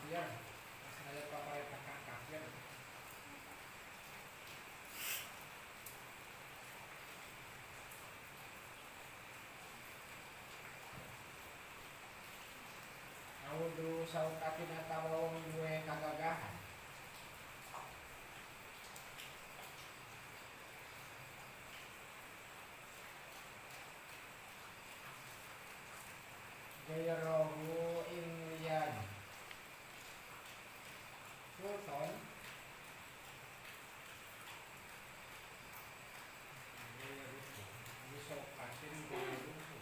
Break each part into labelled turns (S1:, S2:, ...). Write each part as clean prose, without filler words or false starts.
S1: kafir. Saya pakai kakak kafir. Audu saut atina tawong gue kagagahan. Gairahu Imlian Sultan Gairuhu Bisokatin Gairuhu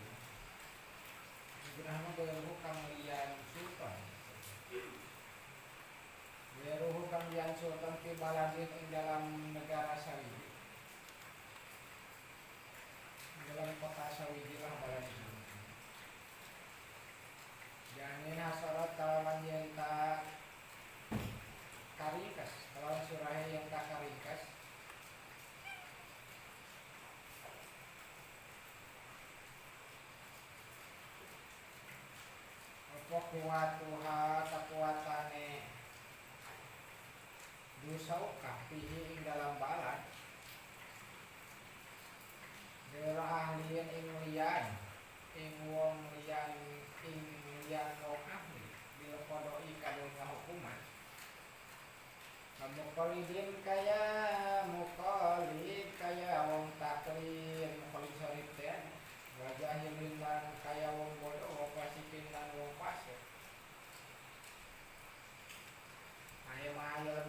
S1: Sebenarnya Gairuhu Kamlian Sultan Gairuhu Kamlian Sultan Tibaladin ing dalam negara Sawidi, dalam kota Sawidi lah baladin. Janin hasarat kalawan yang tak karikas, kalawan surahe yang tak karikas. Apa kuatuha kekuatane dusaukah pihi ing dalam balad. Dera ahlian ing liyan ing wong liyan ing liyan wong ahli bila kodoi kadunya hukuman. Mukolidin kaya mukolid kaya wong taklid mukolid sorip ten wajahilin dan kaya wong bodoh pasikin dan wong pasir. Ayam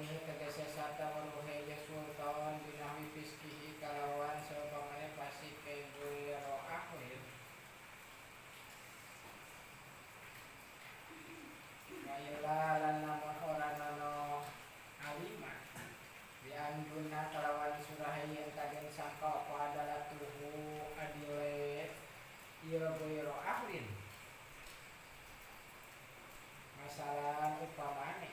S1: mihi kegesesata meruhe sultan binawi fiskihi kalawan seumpamanya pasike guiro akhir. Kailalan namun orang nano alima dianjuna kalawan surahi yang kagen sangka apa adalah tuhu adile iya guiro akhir. Masalah upamane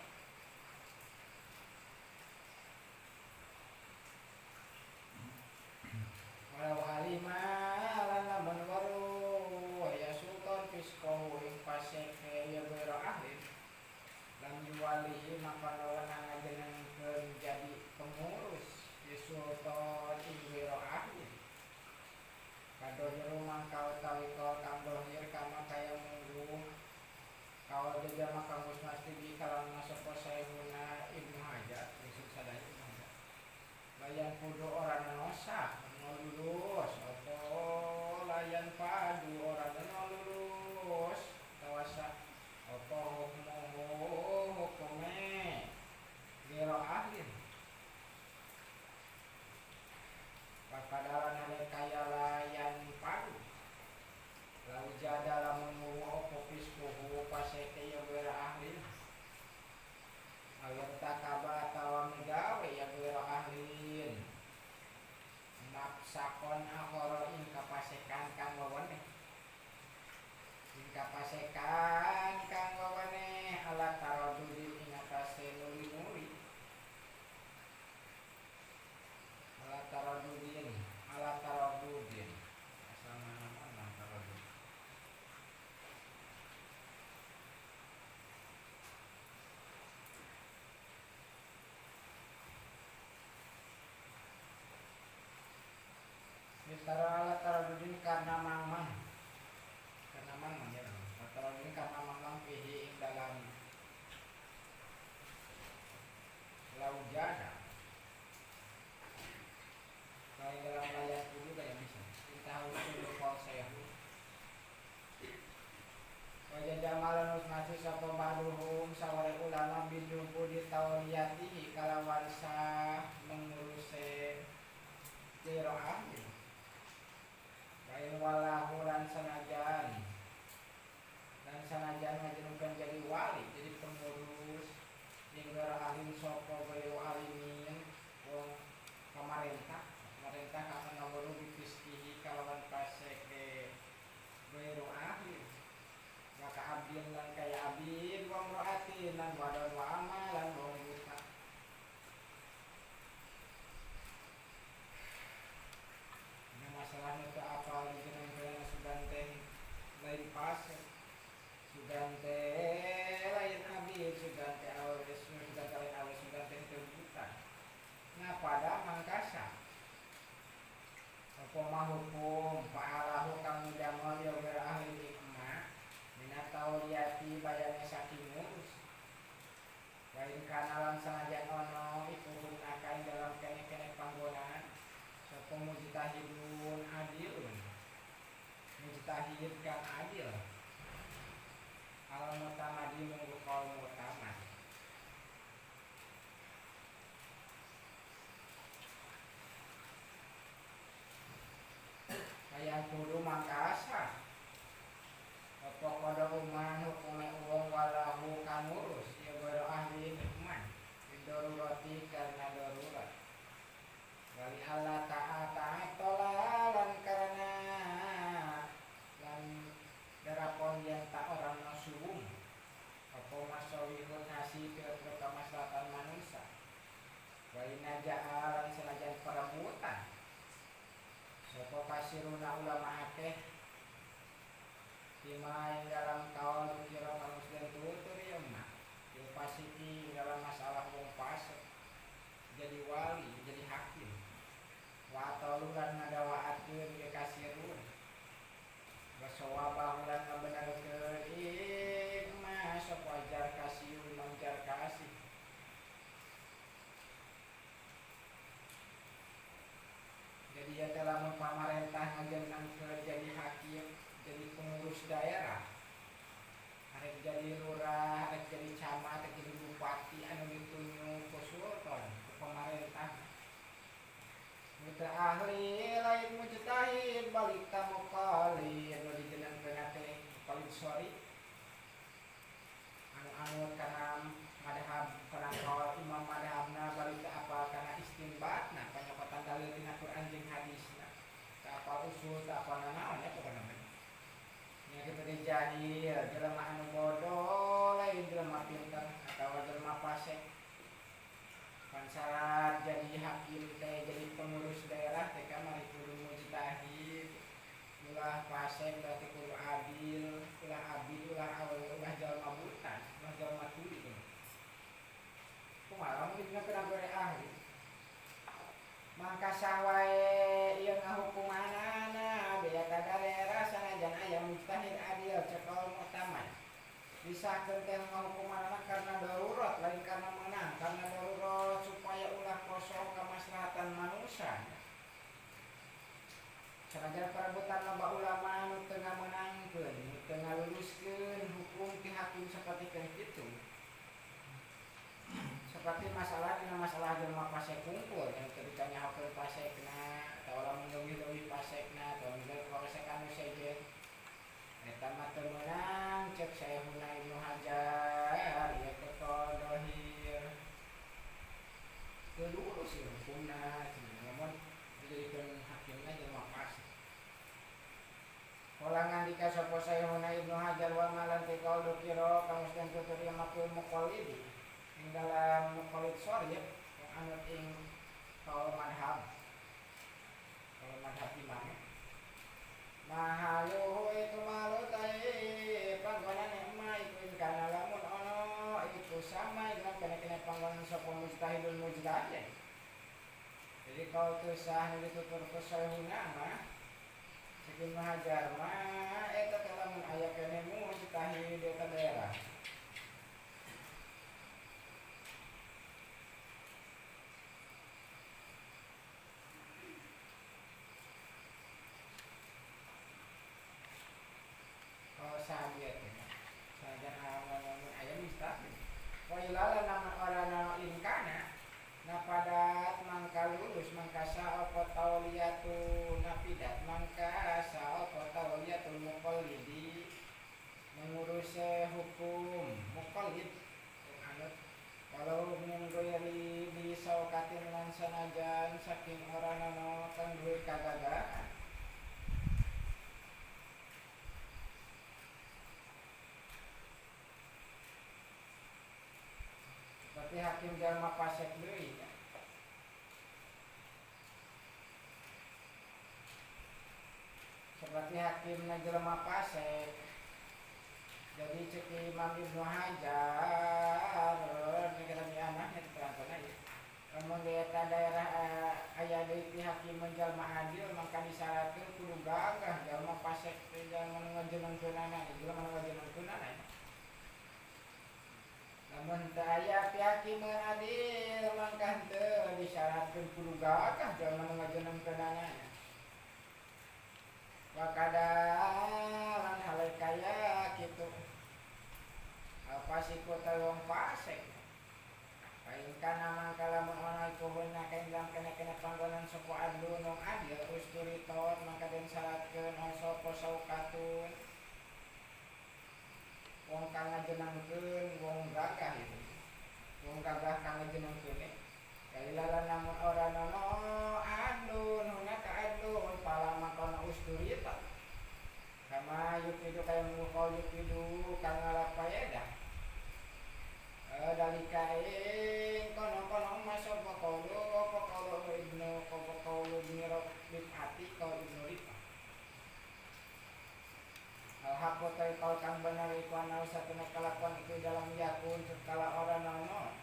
S1: walau halimah lana menwaru ya sultan fiskohu ing paseke ya bero ahli lam yuwalihi maka lawan dengan menjadi pengurus ya sultan ing bero ahli kadohiru mangkau tawi kau kamdohir kama kaya munggu kau jaga maka musnasti di kalang masuk posayuna Ibnu Hajar maksud sadaya Ibnu Hajar layan kudu orang nosa lulus apa layan padu orang lulus tawasa apa hukume gero ahlin pakadaran ada kaya layan padu lau jada lamun mungu apa piskuhu paseke ya gero ahlin ayat takaba tawa megawe ya gero ahlin nafsakon akhara ing kapasekan kang wawane ing kapasekan kang wawane ala taradudin ing atase nuli-nuli ala taradudin asal mana taradud Mistara ala taradudin karena mangmang ya taradudin karena mangmang pihi ing dalam laujana kaya dalam layar kudu kaya bisa intahu kudu kol sayahu wajah jamalan usnasi sapa baluhum sawari ulama biduku di tawliyatihi kalawan sah menguruse tiro ahli kain walahu dan sanajan ngajenukan jadi wali jadi pengurus yang ahli sopo beliau alimin wong pemerintah karena ngaburu dipiskihi kalawan paseke beliau ahli maka abdin lan kaya abdin wong roatin lan wadon wa amal lan wong buta. Masalahnya itu apa lagi dengan sugante lain pas sugante lain abid sugante kanalan sanajan ono iku hunaka ing dalam kene-kene panggonan sapa mujtahidun adilun mujtahid kang adil al mutamadi munggu kaum mutamad kaya kudu mangkasa apa kada uman hukume wong walahu kang ngurus ya baro ahli hikman bidorurati karena darurat wali Allah ta'ala lan karena lan darapon yang tak orang nasuhum apa masawihun nasi ke kemaslahatan manusia wali naja'alan senajan perebutan sapa kasiruna ulama akeh lima yang dalam kaul kira kamu sedang tutur ya mak ya pasiki dalam masalah wong pasek jadi wali jadi hakim wa taululan ngadawaatkeun ke kasirun wasawabah lan ngabenarkeun ikma sapa ajar kasirun manjar kasih jadi ya dalam pamarentah ngajenang ke jadi hakim jadi pengurus daerah arek jadi lurah arek jadi camat arek jadi bupati anu ditunjuk ku sultan ku pemerintah muta ahli lain mujtahid balik ka muqallid anu dijenengkeun teh muqallid sorry anu kana madhab kana kaul imam madhabna balik ka apa kana istinbatna panyokatan dalil dina Quran jeung hadisna ka apa usul ka apa naon ya pokona yang kita jahil jelema anu bodoh lain jelema pinter atau jelema fasik pansarat jadi hakim teh jadi pengurus daerah teh kamari kudu mujtahid ulah fasik berarti kudu adil ulah abid ulah awal ulah jalma buta ulah jalma tuli kumaha mun dina penagore ahli maka sawae ieu ngahukumanana beda daerah sanajan aya mujtahid adil cekal mutamad disahkeun teh ngahukumanana karena darurat lain karena menang karena darurat supaya ulah kosong kemaslahatan manusia sanajan perebutan loba ulama anu teu ngamenangkeun teu ngaluluskeun hukum ti hakim saperti kitu seperti masalah dengan masalah jelema pasek kumpul yang ketika nyahokeun pasekna atau lamun leuwih pasekna atau ngeuleuh pasek anu sejen eta mah teu meunang cek Syekhuna Ibnu Hajar ieu teh dohir teu lurus ieu hukumna namun dijadikeun hakimna jelema pasek Walangan dika sapa Syekhuna Ibnu Hajar wa malan tikal dukira kang sedang tutur yang makul muqallidi ing dalam muqallid sorry yang anut ing kaul madhab imam mahaluhu itu malu tai panggonan emma iku kana lamun ono iku sama dengan kene-kene panggonan sapa mujtahidul mujtahid jadi kalau teu sah ditutur ku Syekhuna mah Ibnu Hajar mah eta teh lamun aya kene mujtahid eta daerah sahabat sahabat awal ayam mustahil wa ilala nama orana inkana na padat mangka lulus mangkasa apa tauliyatu nafidat mangkasa apa tauliyatu muqallidi mengurus hukum muqallid anut kalau munggoyari di saukatin lan sanajan saking orana kang duwe kagagahan seperti hakim jalma pasek deui seperti hakim jalma pasek jadi cek Imam Ibnu Hajar negara di anaknya diterangkan aja namun di daerah aya deui hakim jalma adil maka disyaratkeun kudu gagah jalma pasek teh jalma nu ngajenengkeunana jalma nu ngajenengkeunana Lamun teu aya pihakimeun adil mangkah teu disyaratkeun kudu gagah jalma nu ngajenengkeun anana. Wakada lan halekaya kitu. Alfasiku teh wong fasik. Paling kana mangka lamun ana kuhuna kain dalam kena panggonan sapa adlu nong adil usturiton mangka den syaratkeun sapa saukatun. Wong kang ngajenengkeun wong gagah itu. Wong gagah kang ngajenengkeun kailalan namun ora nono adlun huna ka adlun pala makono usturiton. Kama yukidu kaya mukau yukidu kang ngalapayeda. Dalika kono masuk pokolo ibnu pokolo Rifati kau ibnu Rifat. Al-haqqu kau kang benar iku ana satuna kalakuan itu dalam yakun sekala ora nono.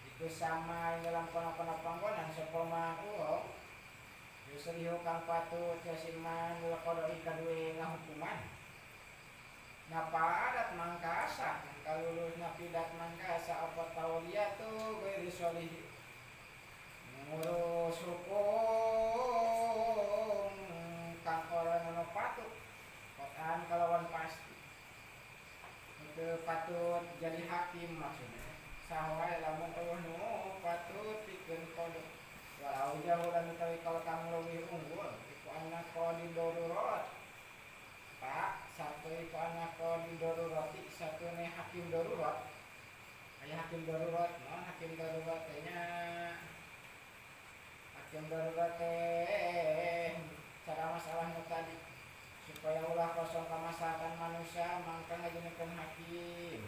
S1: Iku sama dalam kono-kono panggonan sapa mangko. Yusrihu kang patut yasiman lakodo ikaduwe ngahukuman. Napadat mangkasa kalulus napidat mangkasa apa taulia tu gue disolih ngurus hukum kang orang nono patut kotaan kalawan pasti itu patut jadi hakim maksudnya sahwai lamun eueuh nu patut pikeun kodok walau jauh dan utawi kalau kang leuwih unggul iku anak qadi darurat Pak, satu itu anak di darurati, satu ini hakim darurat. Ayah hakim darurat, non hakim darurat hakim darurat cara masalahnya tadi supaya ulah kosong kemaslahatan manusia mangka ngajenengkeun hakim.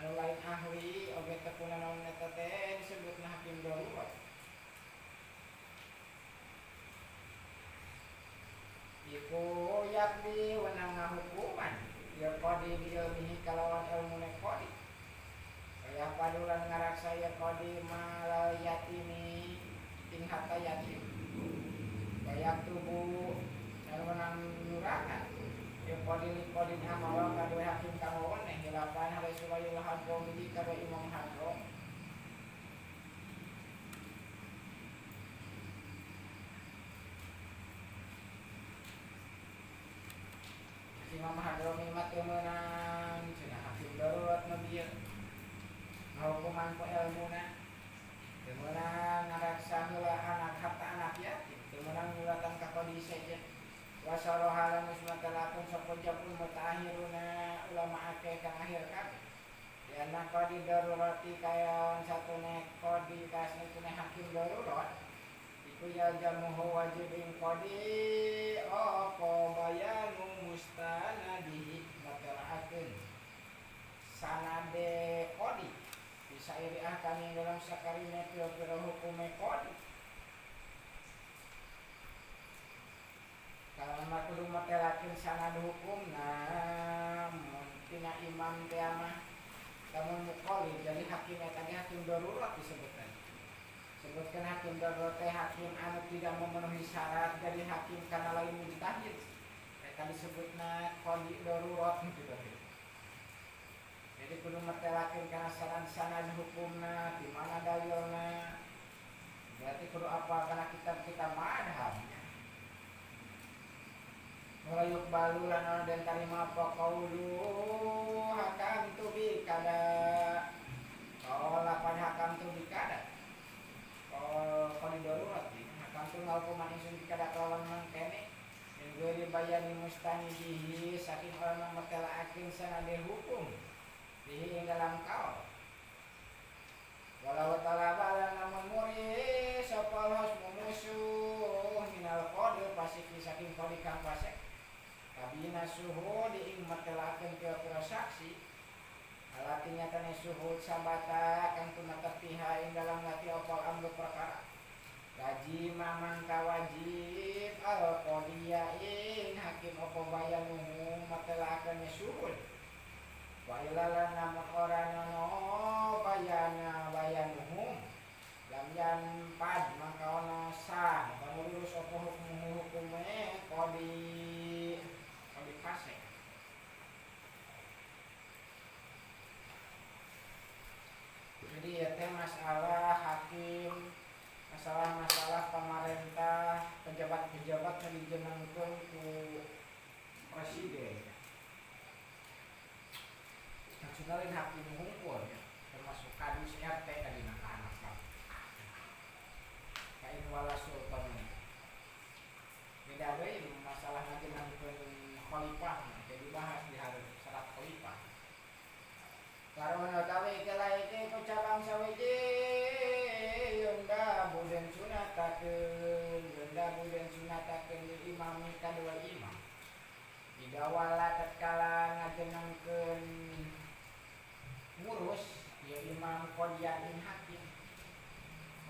S1: Anu lain ahli, oge tepuna naon eta teh disebutna hakim darurat. Iku yakni wenang ngahukuman ya qadi biilmihi kalawan ilmune qadi kaya padulan ngaraksa ya qadi malal yatimi ing hatta yatim kaya tubuh dan wenang nurakan ya qadi li qadi amawa kadue hakim kang weneh hilapan hari suwayul hadro mihi kadue imam hadro. Imam Hadromi mah teu meunang cenah hakim darurat nu bieu ngahukuman ku ilmuna teu meunang ngaraksa heula anak hatta anak yatim teu meunang ngulatan ka qadi saja wa saraha lan musmatalakeun sapa jabul mutahhiruna ulama akeh kang akhir kabeh yana qadi darurati kaya satune qadi kasne hakim darurat ya jamuhu wajibin qadi apa bayanu mustanadihi batalaakeun sanade qadi bisa iri ahkami dalam sakarina pira-pira hukume qadi kalama kudu matelakeun sanad hukumna tina imam teh mah lamun muqallid jadi hakim eta ge hakim darurat disebutkan. Sebutkan hakim darurat hakim anu tidak memenuhi syarat jadi hakim karena lain mujtahid. Eta disebutna qadi darurat gitu. Jadi kudu matelakeun kana sanad hukumna, di mana dalilna. Berarti kudu apa kana kitab madhab. Mulai balu lan den tarima apa qaulu hakam tu bi kada. Qala pada hakam tu bi kada. Qadi darurat hakam tu ngahukuman ingsun kada kawan mangkene yen geuri bayani mustanidihi saking orang matelaakeun sanade hukum dihi ing dalam kaul walau talaba lamun muri sapa hasmu musuh minal qadi pasiki saking qadi kang fasik kabina suhud ing matelaakeun pira-pira saksi alatinya tane suhud sabata kang tumata piha ing dalam ngati opal amru perkara wajib mangka wajib al qadiya ing hakim apa bayanuhu matelakeun suhud wa ilalan namun ora nono bayanuhum lam yanpad maka ono sah maka lurus apa hukume qadi fasik Jadi ya teh masalah hakim, masalah-masalah pemerintah, pejabat-pejabat yang dijenengkeun ku presiden. Maksudnya lain hakim hukum ya, termasuk kadus RT tadi anak-anak Pak. Kain wala sultan. Beda deui masalah ngajenengkeun khalifah, jadi bahas di hari syarat khalifah. Karena kawe kelaike ku cabang saweje yunda buden sunatakeun imami kadua imam. Digawala tatkala ngajenengkeun ngurus ya imam qodiyain hakim.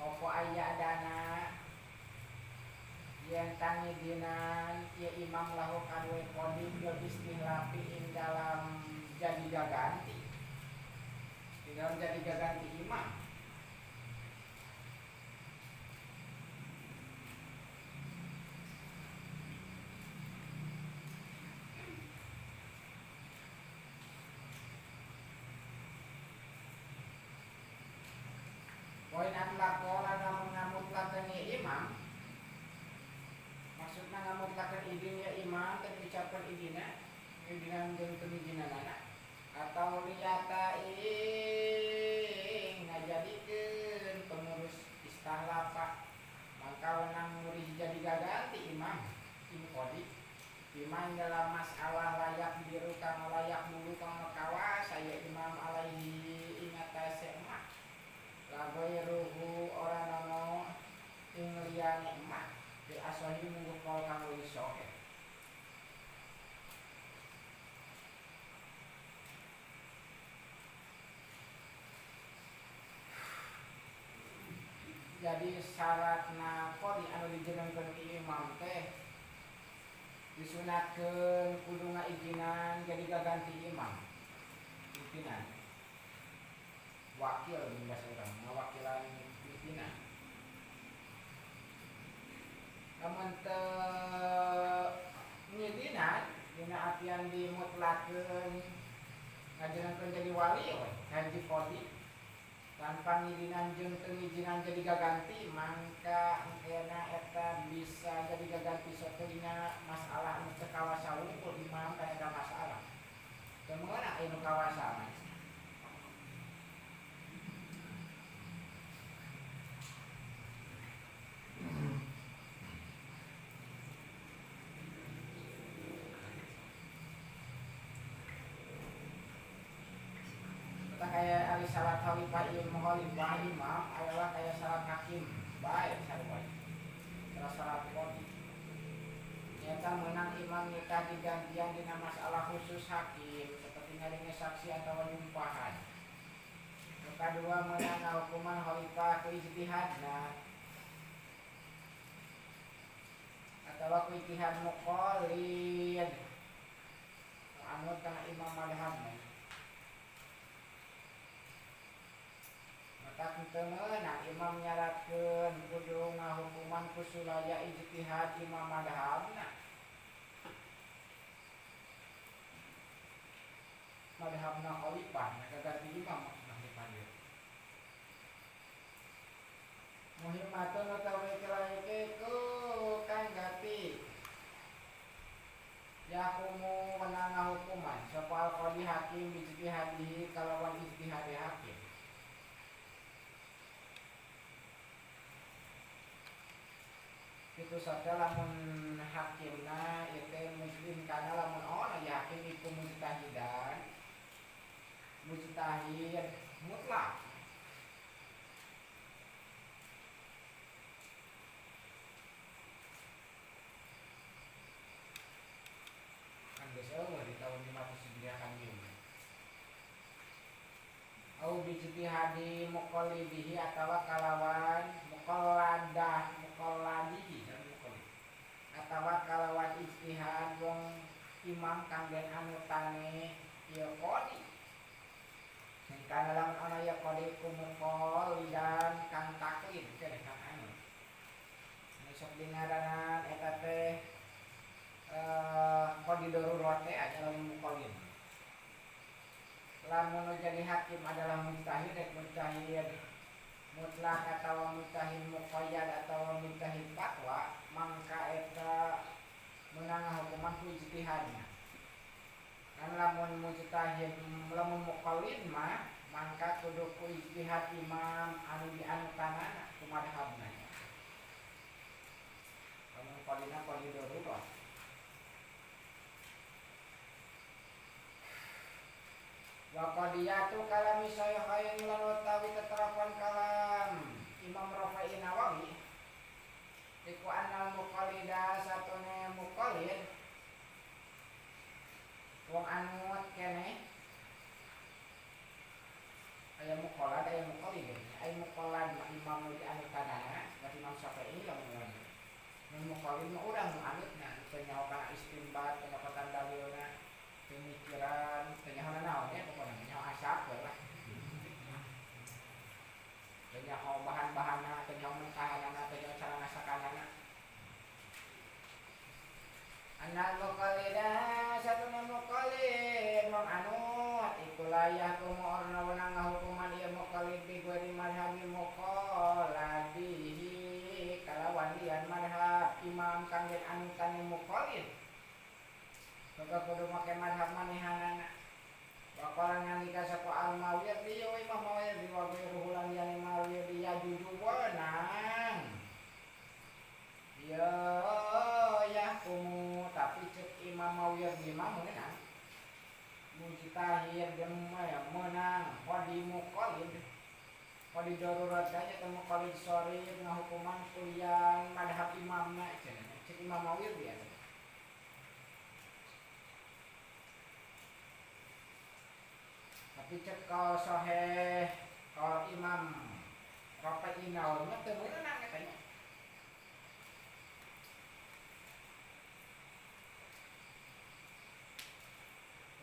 S1: Opo aya dana yang tangi dinan ya imam lahu kadue qodi bil istihlafi ing dalam jadi gaganti. Di dalam jadi gaganti imam. Poin atlaqola namun ngamutlakeun imam. Maksudna ngamutlakeun idin ya imam teh ucapan idina, idina jeung teu idinana. Atau liyata ing ngajadikeun pengurus istahlafa mangka wenang murid jadi gaganti imam qodi imam dalam masalah layak biru kang layak dulu kang kawas saya imam alaihi ingatase emak lagoiruhu ora nono ing liyane emak di asohi munggu kol kang luwih soke. Jadi syaratna qodi anu dijenengkeun imam teh disunatkeun kudu ngaijinan jadi gaganti imam. Pimpinan. Wakil di bahasa urang, ngawakilan pimpinan. Lamun teu ngidinan dina artian dimutlakeun ngajenengkeun jadi wali we, haji qodi tanpa ngidinan jeung teu ngijinan jadi gaganti mangka engkena eta bisa jadi gaganti suatu dina masalah anu teu kawasa wungkul imam ka eta masalah. Teu meunang anu kawasa mah. Kayak ari syarat khalifah imam adalah kayak syarat hakim baik sarua syarat qodi nyata menang imam nyata digantian dina masalah khusus hakim seperti ngaringe saksi atau nyumpahan. Kedua menang hukuman khalifah ku ijtihadna atau ku ijtihad muqallid anut kana imam madhabna. Teu meunang imam nyaratkeun kudu ngahukuman ku sulaya ijtihad imam madhabna. Madhabna khalifah gaganti imam khalifah ieu. Muhimmatun utawi kelaike ku kang gati. Yakumu menang ngahukuman sapa al-qadi hakim bijtihadihi kalawan ijtihadi hakim. Itu saja lamun hakimna itu muslim kana lamun ana ya hakim iku mujtahid mutlak. Kan geus eueuh di tahun 500 Hijriah kan ieu. Au bijtihadi muqallidihi atawa kalawan muqalladihi atawa kalawan ijtihad wong imam kang den anutane ieu qodi. Sing kana lamun ana ya qodi ku muqallidan kang taklid keneh kang anu. Sok dingaranan eta teh qodi darurat teh adalah muqallid. Lamun jadi hakim adalah mujtahid mujtahid mutlak atau mujtahid muqayyad atau mujtahid fatwa mangka eta meunang hukuman ku ijtihadna. Kan lamun mujtahid lamun muqallid mah mangka kudu ku ijtihad imam anu dianutanana ku madhabna. Lamun qalina qalid darurah. Wa qadiyatu kalami sahihain lan utawi teterapan kalam Imam Rafi'i Nawawi iku annal muqallida satune muqallid wong anu kene aya muqallad aya muqallid aya muqallad imam nu dianutanana berarti Imam Syafi'i lamun muqallid mah urang nu anutna teu nyaho kana istinbat teu nyaho kana dalilna pemikiran tanya naon ya pokoknya nyaho asap lah tanya bahan-bahanna tanya mengkahanana tanya cara ngasakanana annal muqallida satuna muqallid wong anut iku layah kumurna wenang ngahukuman ieu muqallid bi ghairi madhabi muqalladihi kalawan lian madhab imam kang den anutane muqallid maka kudu make madhab manehanana. Waqala nalika sapa al-Mawardi wa Imam Mawardi wa ghairuhu lan yani Mawardi ya jujuwanang. Ya kumu tapi cek Imam Mawardi mah meunang. Mujtahid menang qadi muqallid. Qadi darurat aja temu muqallid sharif ngahukuman kuliah madhab imamna cenah. Cek Imam Mawardi ya. Dicek kalau sahih kalau Imam Rafi'i Nawawi mah teu meunang katanya.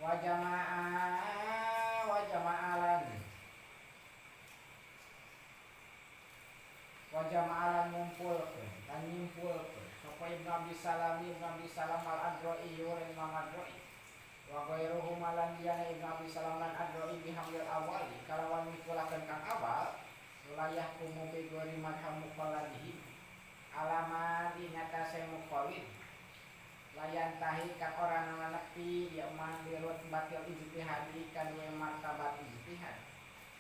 S1: Wa jama'alan ngumpulkeun dan nyimpulkeun sapa Ibnu Abi Salam al-Adro'i Imam Adro'i wa ghairuhum lan yana Ibnu Abi Salam lan Adro'i bihamdil awali kalawan mikulakeun kang awal wilayah umum bi ghairi madhab muqalladihi alaman ingatase muqallid layan tahi ka ora nepi ya man dirut batil ijtihadi kadue martabat ijtihad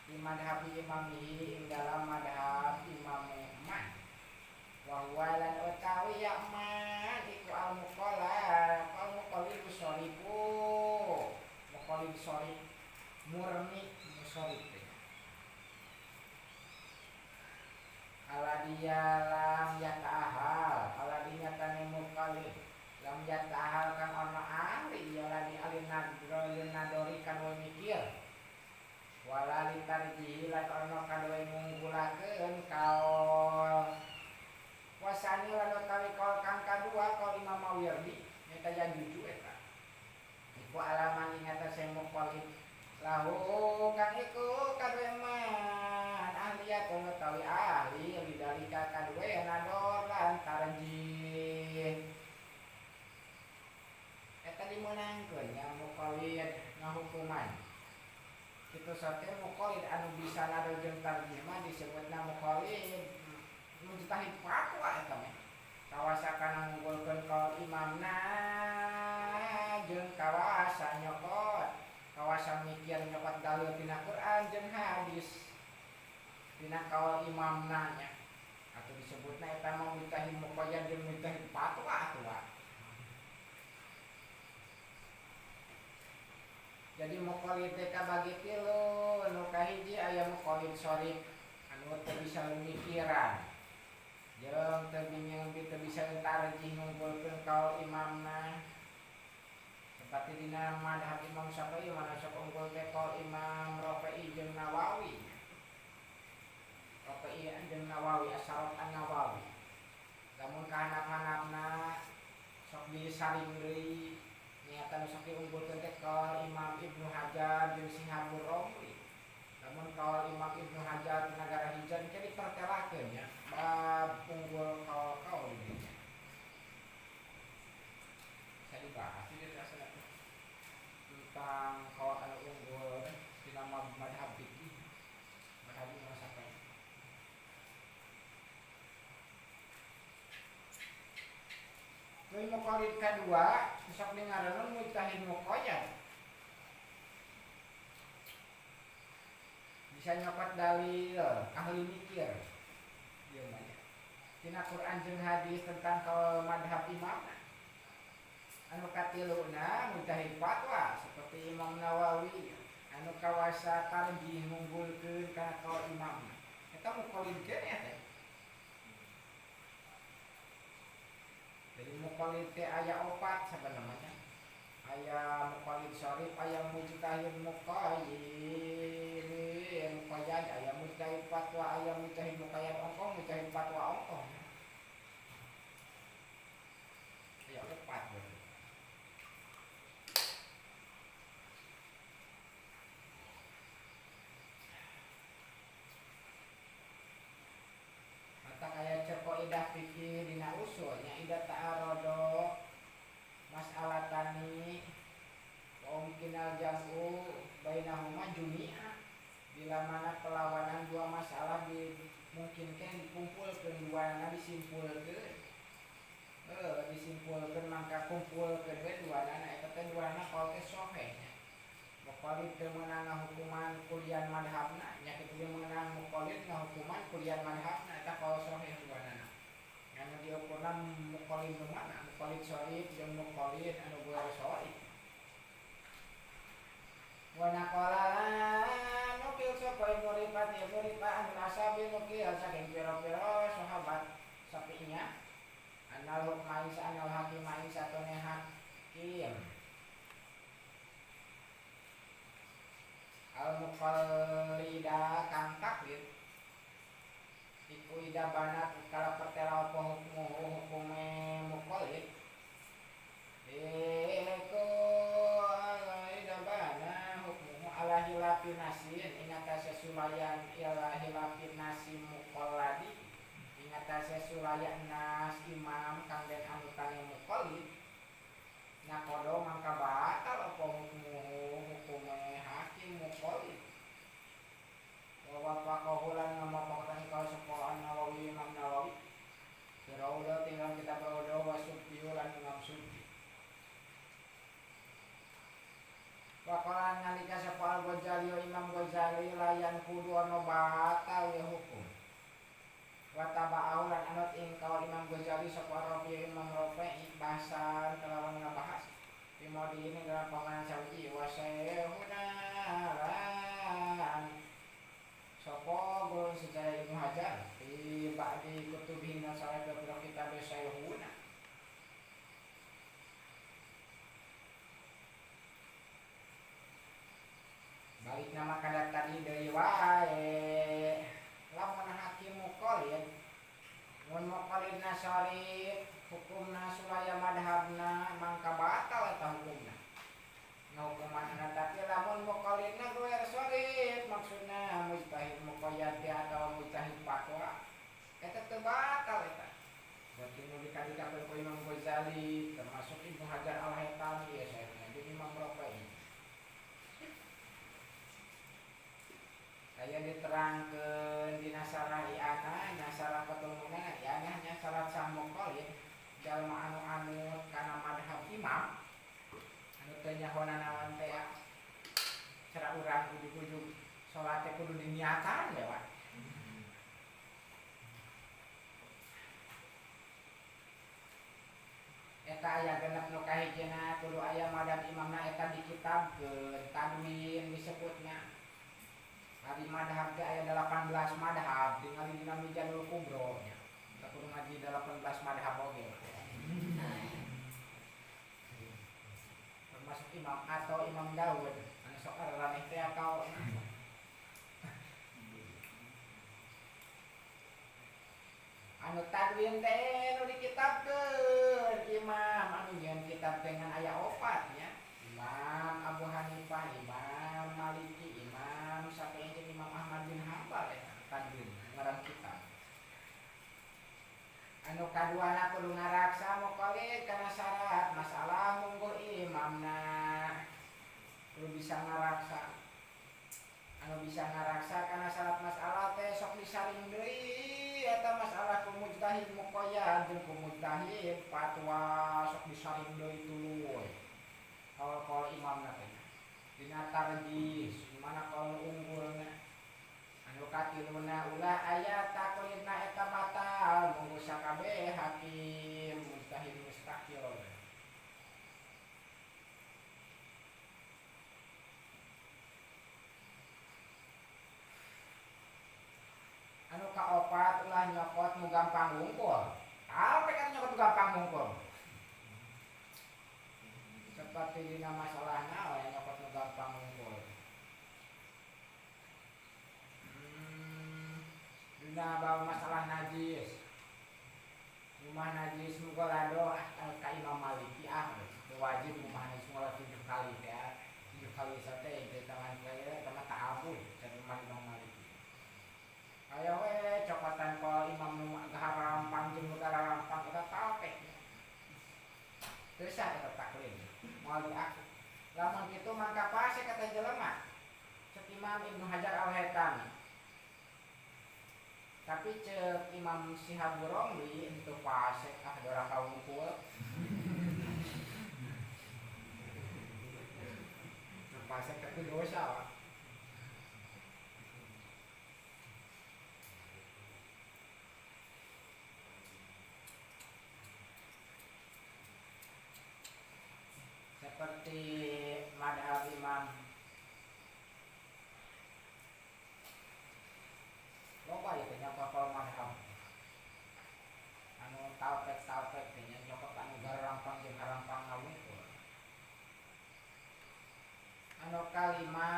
S1: di madhab imamihi ing dalam madhab imam man wa huwa lan utawi ya man iku al-muqallid syarifu muqallid syarif murni syarif aladiya lam yata'ahal aladinya tani muqallid lam yata'ahal kan ono ahli ya ladi alin nadori kan we mikir wala litarjihi lan ono kan we ngunggulakeun kaul wasani lan utawi kaul kang kadua kaul Imam Mawardi nyata ya juju eta iku alaman ingatase muqallid lahu kang iku kadue man ahliyatun utawi ahli bidalika kadue nador lan tarjih eta dimenangkeun nya muqallid ngahukuman kitu sate muqallid anu bisa nador jeung tarjih mah disebutna muqallid mujtahid fatwa eta mah kawasa kana ngunggulkeun kaul imamna jeung kawasa nyokot kawasa mikir nyokot dalil tina Quran jeung hadis tina kaul imamna nya atuh disebutna eta mah mujtahid muqayyad jeung mujtahid fatwa atuh. Jadi muqallid teh kabagi tilu nu kahiji aya muqallid sharif anu teu bisa mikiran jeung teu bisa tarjih ngunggulkeun kaul imamna seperti dina madhab Imam Syafi'i mana sok unggul teh kaul Imam Rafi'i jeung Nawawi Asyarat an-Nawawi lamun kahanap-hanapna sok disaring deui nyata sok diunggulkeun teh kaul Imam Ibnu Hajar jeung Shihabur Romli lamun kaul Imam Ibnu Hajar Nagara Hijaz teh dipertelakeun nya bab unggul kaul ini. Saya dibahas ini rasanya tentang kaul anu unggul di nama madhab fikih, madhab muqallid kedua sok dengaran mujtahid muqayyad. Bisa nyokot dalil ahli mikir. Ieu mah nya. Tina Quran jeung hadis tentang madhab imam. Anu katiluna mujtahid fatwa seperti Imam Nawawi anu kawasa tarjih ngunggulkeun kana kaul imam. Eta muqallid keneh teh. Jadi muqallid teh aya 4 sabenerna. Aya muqallid syarif, aya mujtahid muqayyad, aya mujtahid fatwa, aya mujtahid muqayyad ongkong, mujtahid fatwa ongkong. Aya 4 berarti. Mata kaya ceko idah fikih dina usul nya idah ta'arodo mas'alatani wa umkinal jam'u bainahuma jumi'a. Bila mana perlawanan dua masalah dimungkinkan dikumpulkeun duana disimpulkeun. Disimpulkeun mangka kumpulkeun we duana eta teh duana qaul teh sahih nya. Muqallid teu meunang ngahukuman kulian madhabna nya kitu ge meunang muqallid ngahukuman kulian madhabna eta qaul sahih duana. Anu diukurna muqallid nu mana? Muqallid sahih jeung muqallid anu ghairu sahih. Wa naqala nukil sapa Ibnu Rifah anu asabi nukil saking pira-pira sahabat sapinya anal hukmai anal hakimai satone hakim al muqallida kang taklid iku ida banat kala pertela apa hukume muqallid iku ida bana hukumu ala hilafin nasin ingatase sulayan ila hilafin nasim muqalladi ingatase sulayan nas imam kang den anutane muqallid nakodo mangka batal apa hukume hakim muqallid wa waqahulan ngamapakan kau sapa Nawawi Imam Nawawi Raudah tinggal kita Raudah wa Subti lan Imam Subti waqalan nalika sapa Al-Ghazali Imam Ghazali layan kudu ana batal ya hukum wa taba'au lan anut ing kaul Imam Ghazali sapa Rabi Imam Rafi bahasan kelawan ngabahas dimodi ini dalam panganan sawi wa sayhuna sapa guru sejarah Ibnu Hajar di ba'di kutubihi nasalah ke kitab sayhuna balik nama kada tadi deui wae lamun hakim muqallid mun muqallid nasari hukumna sulaya madhabna mangka batal eta hukumna hukumanna tapi lamun muqallidna ghairu sharif maksudna mujtahid muqayyad atau mujtahid fatwa eta teu batal eta berarti nu dikali-kali ku Imam Ghazali termasuk Ibnu Hajar Al-Haytami ya sayangnya jadi Imam Rafi aya diterangkeun dina sarah i'anah nya sarah patulungan i'anah nya syarat sah muqallid jalma anu anut kana madhab imam anu teh nyahona naon teh cara urang ujug-ujug salat teh kudu diniatan lewat eta aya genep nu kahijina kudu aya madhab imamna eta dikitabkeun tadwin disebutna ari madhab teh aya 18 madhab ningali dina Mizanul Kubro nya kudu ngaji 18 madhab oge termasuk imam atau Imam Daud anu sok araneh teh atau anu tadwin teh nu dikitabkeun imam anu nyeun kitab dengan aya 4 nya Imam Abu Hanifah, Imam Maliki, Imam Syafi'i jeung Imam Ahmad bin Hanbal eta tadwin ngaran kitab anu kaduana kudu ngaraksa muqallid kana syarat masalah mungguh imamna kudu bisa ngaraksa anu bisa ngaraksa kana syarat masalah teh sok disaring deui eta masalah ku mujtahid muqayyad jeung ku mujtahid fatwa sok disaring deui tuluy. Kalau imamna teh dina tarjih mana kalau unggulna anu katiluna ulah aya taklidna eta batal munggu sakabeh hakim mujtahid mustaqil. Anu kaopat ulah nyokot nu gampang ngungkul. Tau kan nyokot nu gampang ngungkul. Seperti dina masalahna we nyokot nu gampang ngungkul. Dina bawa masalah najis. Rumah najis mugolado ka Imam Maliki wajib rumah najis mulai 7 kali ya. 7 kali sate di tangan saya sama ta'abud dari Imam Maliki. Ayo we cokotan kalau imam nu gaharampang jeung nu gaharampang kita tahu teh. Teu sah eta taklid. Moal diaku. Lamun kitu mangka pase kata jelema. Cek Imam Ibnu Hajar Al-Haytami. Tapi cek Imam Syihabur Romli itu pase dora kawungkul. Pase tapi dosa lah. Seperti madhab Imam loba ya kayaknya kapal madhab anu talpek kayaknya nyokot anu garampang jeung garampang ngawungkul. Anu kalima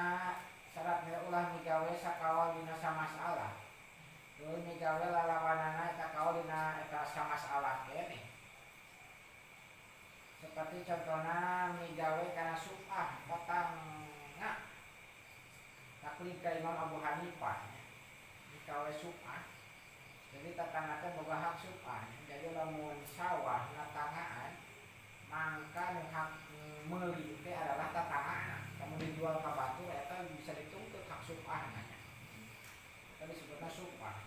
S1: syarat ulah migawe sakawal dina samasalah. Tuluy migawe lalawanana eta kawal dina eta samasalah keneh. Seperti contohna migawe kana subah petangna. Taklid ka Imam Abu Hanifah. Migawe subah. Jadi tetangga teh boga hak subah. Jadi lamun sawah natangaan mangka nu hak meuli teh adalah tetangana. Kamu dijual ka batur eta bisa dituntut hak subahna. Eta disebutna subah.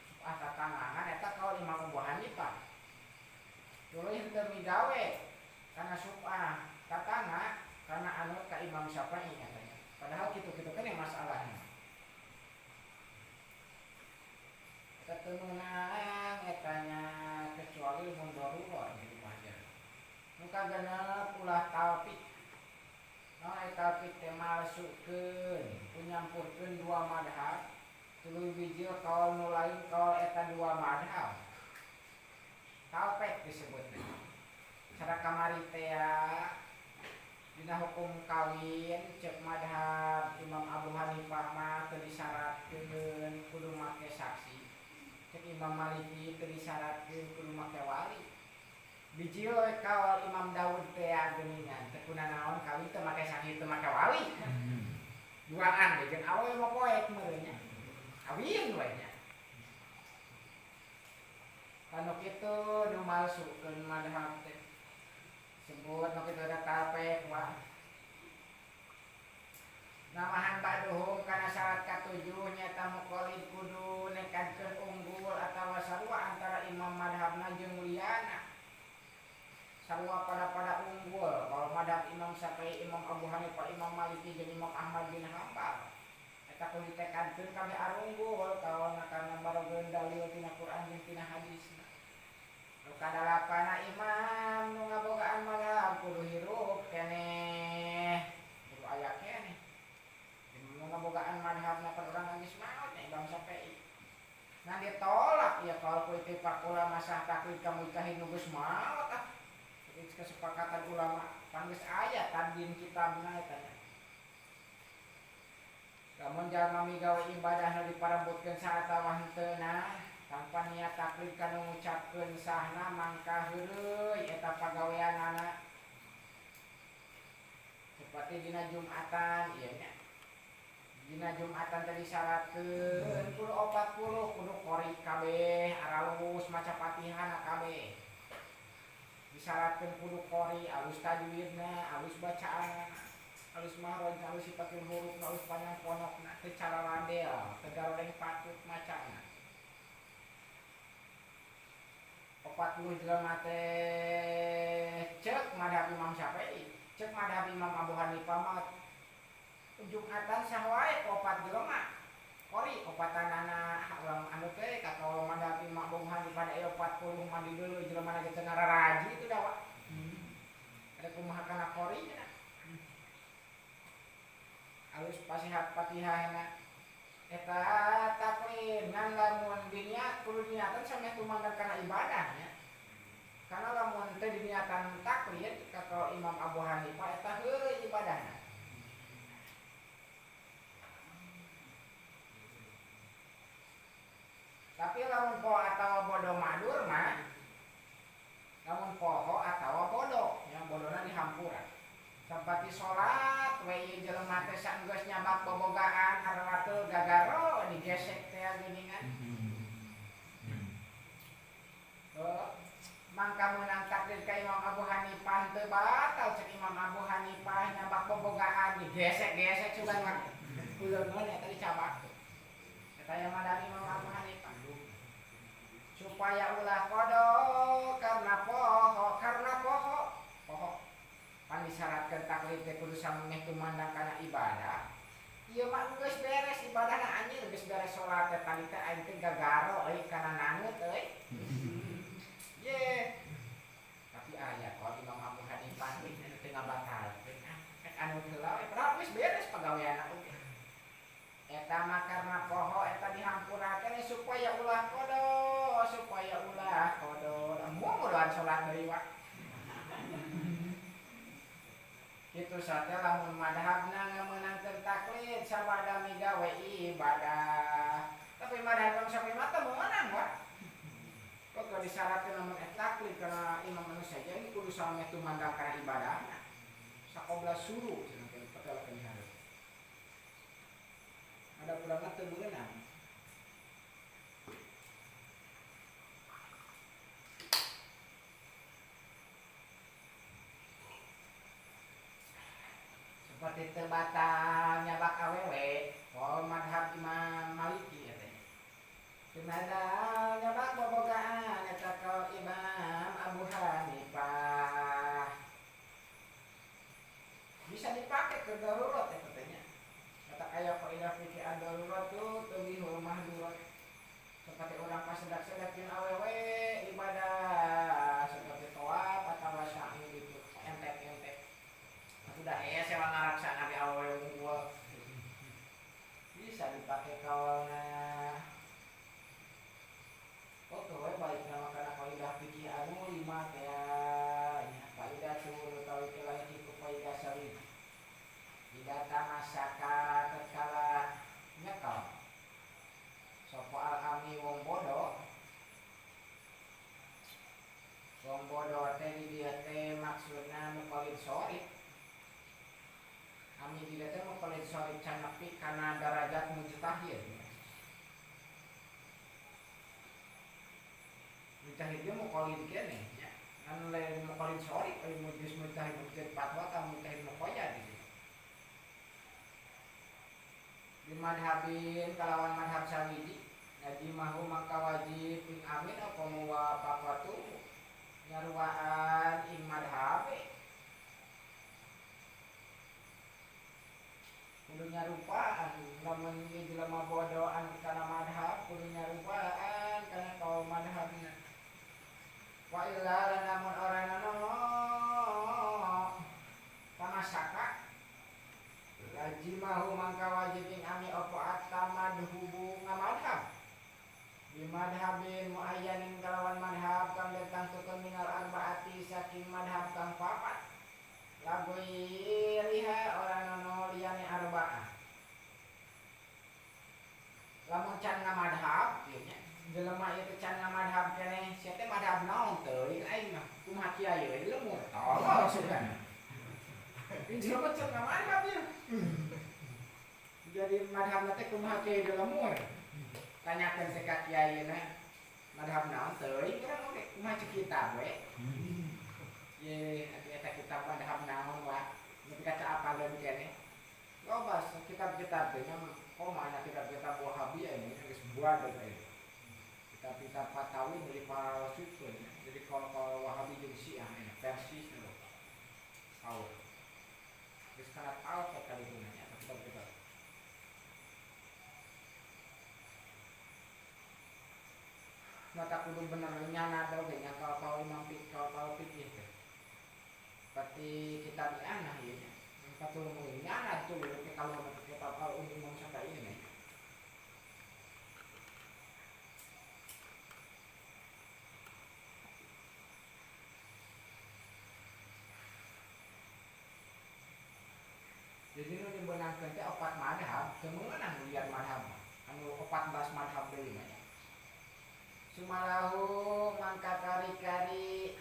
S1: Subah tatangan eta kaul Imam Abu Hanifah. Tuluy henteu migawe kana subah tatangga kana anut ka Imam Syafi'i katanya. Padahal kitu-kitu kan yang masalahnya. Ketemunan etanya kecuali mun darurat gitu aja. Nu kagenep ulah talfik. Nah talfik teh masukkeun, punyampurkeun dua madhab. Tuluy bijil kaul nu lain kaul eta dua madhab. Talpek disebutnya. Cara kamari teh dina hukum kawin cek madhab Imam Abu Hanifah mah teu disyaratkeun kudu make saksi. Cek Imam Maliki teu disyaratkeun kudu make wali. Bijil kawal Imam Daud teh geuningan teu kunaon kawin teu make saksi teu make wali. Duaan jeung awewe mah poek meureunnya. Kawin we nya. Anu kitu nu masukkeun madhab teh sebut nu kitu ada talpek wah. Namahan baduhum kana syarat katujuh nyata muqallid kudu nekadkeun unggul atawa sarua antara imam madhabna jeung liana. Sarua pada unggul. Kalau madhab Imam Syafi'i, Imam Abu Hanifah, Imam Maliki jeung Imam Ahmad bin Hanbal eta kudu ditekadkeun kabeh arunggul kawana kana barogeun dalil tina Quran jeung tina hadis. Kadalapana imam nu ngabogaan madhab kudu hirup keneh kudu aya keneh nu ngabogaan madhabna perurang geus maot Imam Syafi'i ngan ditolak ya kalau ku ittifaq ulama sah taklid ka mujtahid nu geus maot kesepakatan ulama pan geus aya tadbin kitabna eta nya. Lamun jalma migawe ibadah nu diparembutkeun saatawa henteuna tanpa niat taklid kana ngucapkeun sahna mangka heureuy eta pagaweanana. Seperti dina Jumatan ieu nya. Dina Jumatan teh disyaratkeun kudu 40 kudu qori kabeh aralus maca Fatihah kabeh. Disyaratkeun kudu qori alus tajwidna, alus bacaanna, alus mahraj, alus sifatul huruf, alus panjang ponokna, teu cara landel, teu gareng patut macana. 40 jelema teh cek madhab Imam Syafi'i, cek madhab Imam Abu Hanifah mah Jumatan sawae 4 jelema. Kori opatanana urang anu teh kakau madhab Imam Abu Hanifah aya 40 mandi deuleu jelema na teu ngaraji itu dawa. Ada kumaha kana kori cenah. Alus pasihat patihana eta taklid ngan lamun diniat kudu niatan sameh tumangkan kana ibadahnya. Karena lamun teu diniatan taklid kakau Imam Abu Hanifah eta heureuy ibadahna. Tapi lamun poho atau bodo madur mah lamun poho atau bodo yang bodona dihampuran sampati salat we ieu jelema teh saenggeus nyabak bobogaan hareureul gagaro digesek teh geuningan mangka meunang takdir ka Imam Abu Hanifah teu batal cek Imam Abu Hanifah nyabak bobogaan digesek-gesek cuman mah uleun eta dicabak eta yang madani Imam Abu Hanifah supaya ulah kodo karena poho pan disyaratkeun taklid teh kudu sameh tumandang kana ibadah. Ieu mah geus beres ibadahna anjeun geus beres salat teh tadi teh aing teh gagaro euy kana nangeut euy. Ye. Tapi aya kok Imam Abu Hanifah teh ngabatalkeun anu heula we padahal geus beres pagaweanna oge. Eta mah karena poho eta dihampurakeun supaya ulah kodo mudah-mudahan salat deui wa. Kitu saja lamun madhabna ngameunangkeun taklid sabada migawe ibadah. Tapi madhab Imam Syafi'i mah teu meunang wa. Kok disyaratkeun lamun taklid kana imam anu saja ini kudu sameh tumandang kana ibadahna. Sakobla suruh cenah patalakeun hareup. Ada pulangna teu meunang. Seperti teu batal nyabak awewe, poho madhab Imam Maliki eta. Teu batal nyabak bobogaan eta ka Imam Abu Hanifah. Bisa dipake ke darurat eta teh nya. Kata aya qaidah fikih ad-darurat tu tubihul mahdurat. Seperti orang pas sedak-sedakin awewe ibadah seperti tawaf atawa sa'i gitu, entek-entek. Udah sewa ngaraksa nabi awewe unggul. Bisa dipakai kawanna. Oke we baik nama kana qaidah fikih anu 5 teh nya. Qaidah suruh tahu kelai kitu qaidah syar'i. Data masyarakat tatkala nyekel sopo alami wong bodoh teh di dieu teh maksudna muqallid syar'i ami di dieu teh muqallid syar'i can nepi kana darajat mujtahid ge muqallid keneh nya kan lain muqallid syar'i aya mujtahid fatwa ka mujtahid muqayyad gitu. Di madhabin kalawan madhab Syafi'i ngaji mahu maka wajib ing amin apa muwafaqatu nyaruaan ing madhab kudu nyarupaan lamun jelema bodohan kana madhab kudu nyarupaan kana kaum madhabna wa illa lamun orangna pamasaka lajimahu mangka wajib ing ami opo atamadhubu ngamadhab di madhabin muayyanin kalawan madhab kang ditangtukeun minal arbaati saking madhab kang papat lagoi riha orang nono liyane arba'ah lamun can ngamadhab ieu nya jelema ieu teh can ngamadhab keneh sia teh madhab naon teuing aing mah kumaha kiai we lemur tolol sugan jelema can ngamadhab ieu jadi madhabna teh kumaha kiai lemur tanyakeun teh ka kiaina madhab naon teuing urang oge kumaha cek kitab we ye eta kitab madhab naon wa nepi ka apaleun keneh loba kitab-kitab teh nya komana kitab-kitab Wahabi ini geus buat teh kitab-kitab Fatawi dari para sufi jadi kalau Wahabi jeung Syiah versi itu tahu terus karena tahu kali gunanya tapi kita mata kudu bener nyana tau kayaknya kalau imam kalau pikir teh seperti kita di anak ya patul mau nyana tuh kalau kita kalau imam Syafi'i ini jadi nu dibenangkeun teh 4 madhab teu meunang lihat madhab anu 14 madhab deui mah sumalahu mangka kari-kari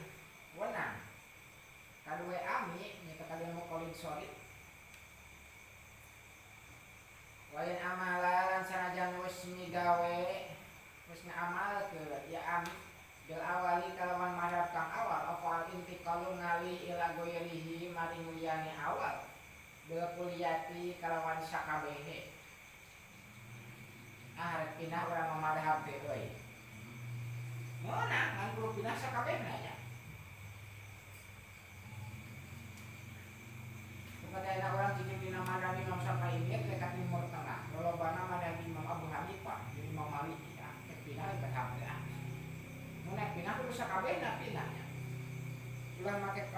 S1: wenang kadue ami nya kalian mau kolin solid lain amalan sanajan wis migawe wis ngaamal ke ya ami bil awali kalawan madhab kang awal apa intiqalu ngali ila goyrihi maring liyane awal bil kulliyati kalawan sakabehe pindah urang madhab teh euy meunang ngan kudu pindah sakabehna nya kepada orang jika dina madhab Imam Syafi'i dia dekat timur tengah lolobana madhab Imam Abu Hanifah jadi Imam Maliki ya pindah madhab teh mun pindah kudu sakabehna pindahnya ulah make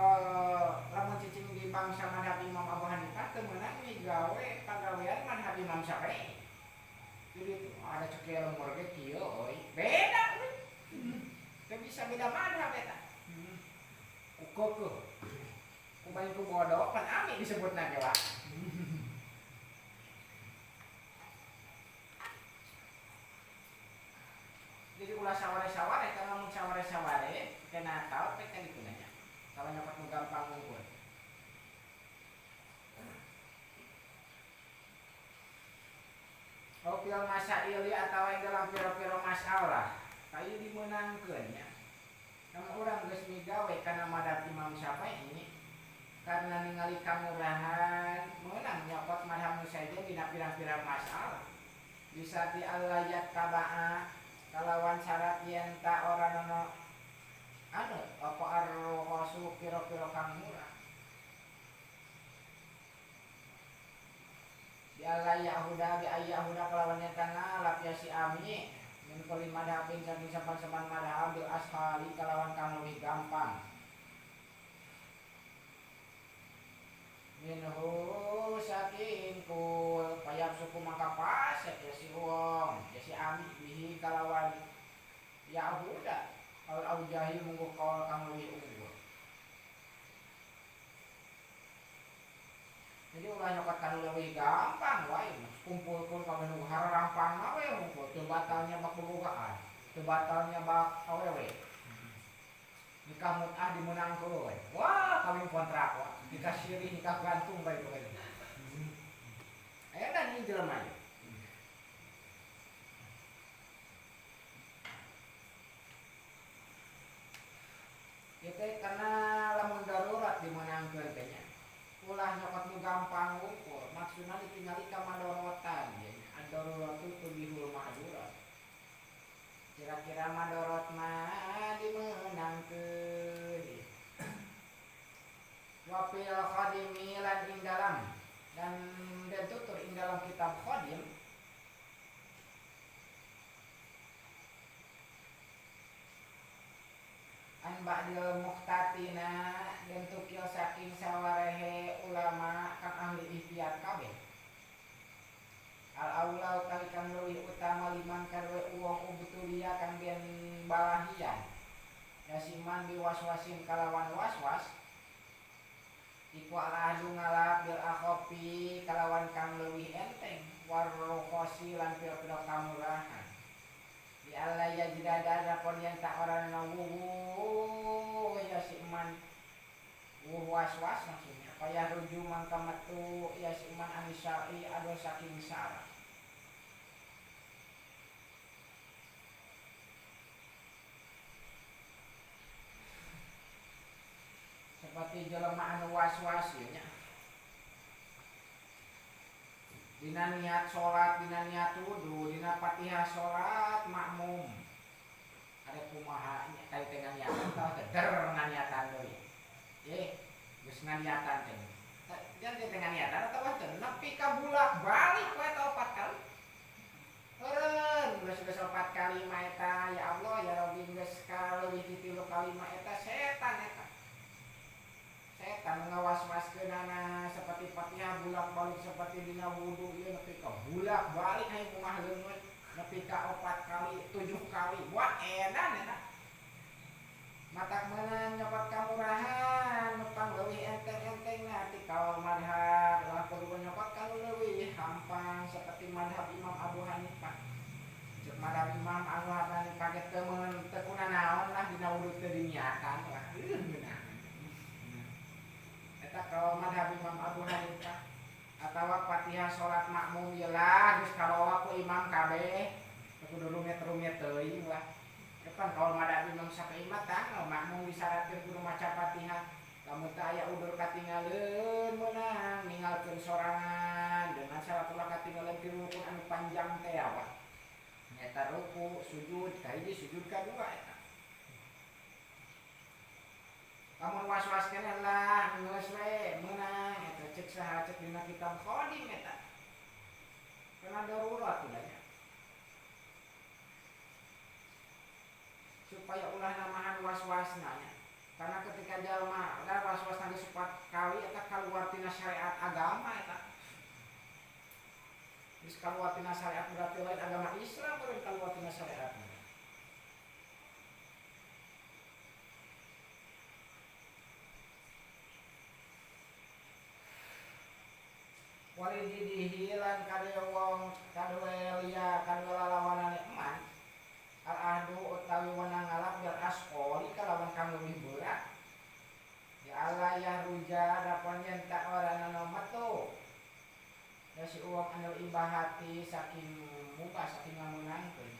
S1: lamun cicing di bangsa madhab Imam Abu Hanifah teu meunang migawe pagawean madhab Imam Syafi'i jadi ada cekel lemur ge kieu euy beda euy teu bisa beda madhab eta kukokuh kumain ku bodoh kan ami disebutna ge wa jadi ulah saware-saware kalau mun saware-saware kena tahu teh kan ditu nanya kalau nyokot nu gampang ngumpul opil masail atau dalam piro-piro masalah kayu dimenangkeun nya namun urang geus migawe kana madhab Imam Syafi'i karena ningali kamurahan meunang nyokot madhab nu saeja dina pirang-pirang masalah bisa di alayat taba'a kalawan syarat yen ta ora nono anu apa ar-rasul pira-pira kang murah di ala yahuda bi ayahuda kalawan yen kana lapiasi ami min kulli madhabin saking sapan-sapan madhab bil ashali kalawan kang leuwih gampang minhu saking kul payap suku maka pasek ya si wong ya si ami bihi kalawan yahuda al aujahi munggu kal kang leuwih unggul jadi ulah nyokot kanu leuwih gampang wae kumpulkeun ka nu harampang we munggu teu batalnya bak bobogaan teu batalnya bak awewe nikah mut'ah dimenangkeun wah kawin kontrak wah nikah siri nikah gantung bae bae aya dan ieu jelema ieu ieu teh karena lamun darurat dimenangkeun teh nya ulah nyokot nu gampang ngumpul maksudna ditingali ka madorotan ya ad-daruratu tubihul mahdurat kira-kira madorot mah dimenangkeun wapil khadimi lan ing dalam dan tutur ing dalam kitab khadim an ba'dil muqtatina dan tukil saking sawarehe ulama kang ahli ihtiyat kabeh al-aulau kali kang leuwih utama liman kadue uwong ubtulia kang den balahian yasiman biwaswasin kalawan waswas iku aladu ngalap bil akhofi kalawan kang leuwih enteng warrokosi lan pira-pira kamurahan di Allah ya jidada dapon yang tak orang nawuh yasiman waswas maksudnya payah ruju mangka metu yasiman anisyai ado saking syarah seperti jelema anu was-was nya dina niat salat dina niat wudu dina Fatihah salat makmum ada kumaha kait dengan niatan tah der nganiatan deui geus nganiatan teh dan dengan niatan atawa teu nepi ka bulak balik we ta 4 kali eureun geus 4 kali mah eta ya Allah ya Rabbi geus kaleuwih ti 3 kali mah eta setan ngawaswaskeunana seperti Fatihah bulak balik seperti dina wudu ieu nepi ka bulak balik hayang kumaha leungeut nepi ka 4 kali 7 kali wah edan eta matak meunang nyopat kamurahan nupang leuwih enteng-entengna ti kaul madhab ulah kudu nyokot kanu leuwih hampang seperti madhab Imam Abu Hanifah cek madhab Imam Abu Hanifah ge teu meun teu kunaon lah dina wudu teu diniatan lah geunah eta kaul madhab Imam Abu Hanifah atawa Fatihah salat makmum ieu lah geus kabawa ku imam kabeh kudu rumit-rumit teuing lah kan kaul madhab Imam Syafi'i mah tah makmum disyaratkeun kudu maca Fatihah lamun teu aya udur katingaleun meunang ninggalkeun sorangan dengan syarat ulah katingaleun ti rukun anu panjang teh awak eta ruku sujud kahiji sujud kadua eta lamun was-was keneh lah geus we meunang eta cek saha cek dina kitab Qadim eta kana darurat ulah nya supaya ulah namahan was-wasna nya karena ketika jalma da was-wasna geus 4 kali eta kaluar tina syariat agama eta geus kaluar tina syariat berarti lain agama Islam baru kaluar tina syariat wali dihilan kadeu wong kadeu lia kadeu lalawanane eman al ahdu utawi wenang ngalap bil asqoli kalawan kang leuwih berat ya Allah ya ruja dapan yen tak orana metu ya si uang anu ibahati saking muka saking ngamunangkeun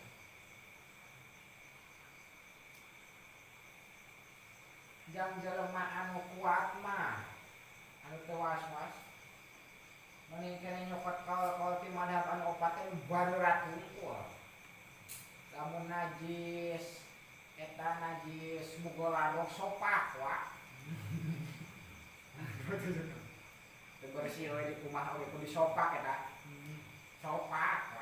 S1: jang jelema anu kuat mah anu teu was-was mending kene nyokot kaul ti madhab anu opat teh barurat hungkul lamun najis eta najis mugoladok sopak wa teu bersih we di kumaha we kudu sopak eta sopak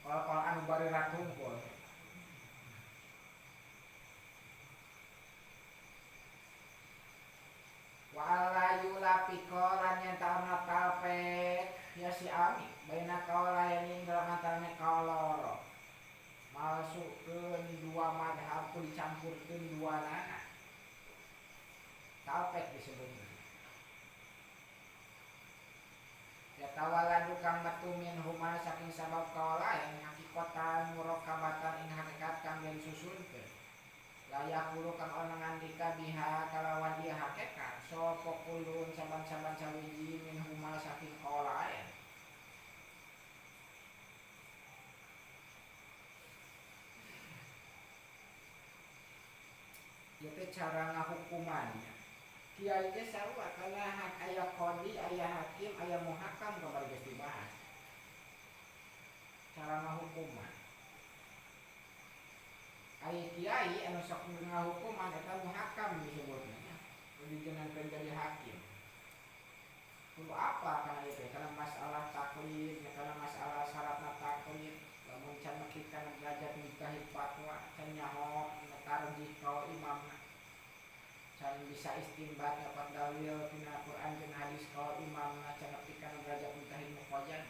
S1: wa kal anu barurat hungkul wa ala yulapiko lan yen tauna talpek ya si ami baina kaula yang dalam antaranya kauloro masukkeun dua madhab ku dicampurkeun dua nana talpek disebutna ya tawaladu kang metu min huma saking sabab kaula yang hakikatan murokabatan ing hakikat kang den susunkeun layak hulu kang ana ngandika biha kalawan ieu hakikat sapa kulun saban-saban sawiji min huma saking kaula ya itu cara ngahukumannya kiai ge sarua kana aya qadi aya hakim aya muhakam kamari geus dibahas cara ngahukuman aya kiai anu sok ngahukuman eta muhakam disebutna dijenengan jadi hakim kudu apa kana ieu kana masalah taklid kana masalah syaratna taklid lamun can makitkan derajat mujtahid fatwa can nyaho tarjih kaul imamna can bisa istinbat dapat dalil tina Quran jeung hadis kaul imamna can makitkan derajat mujtahid muqayyad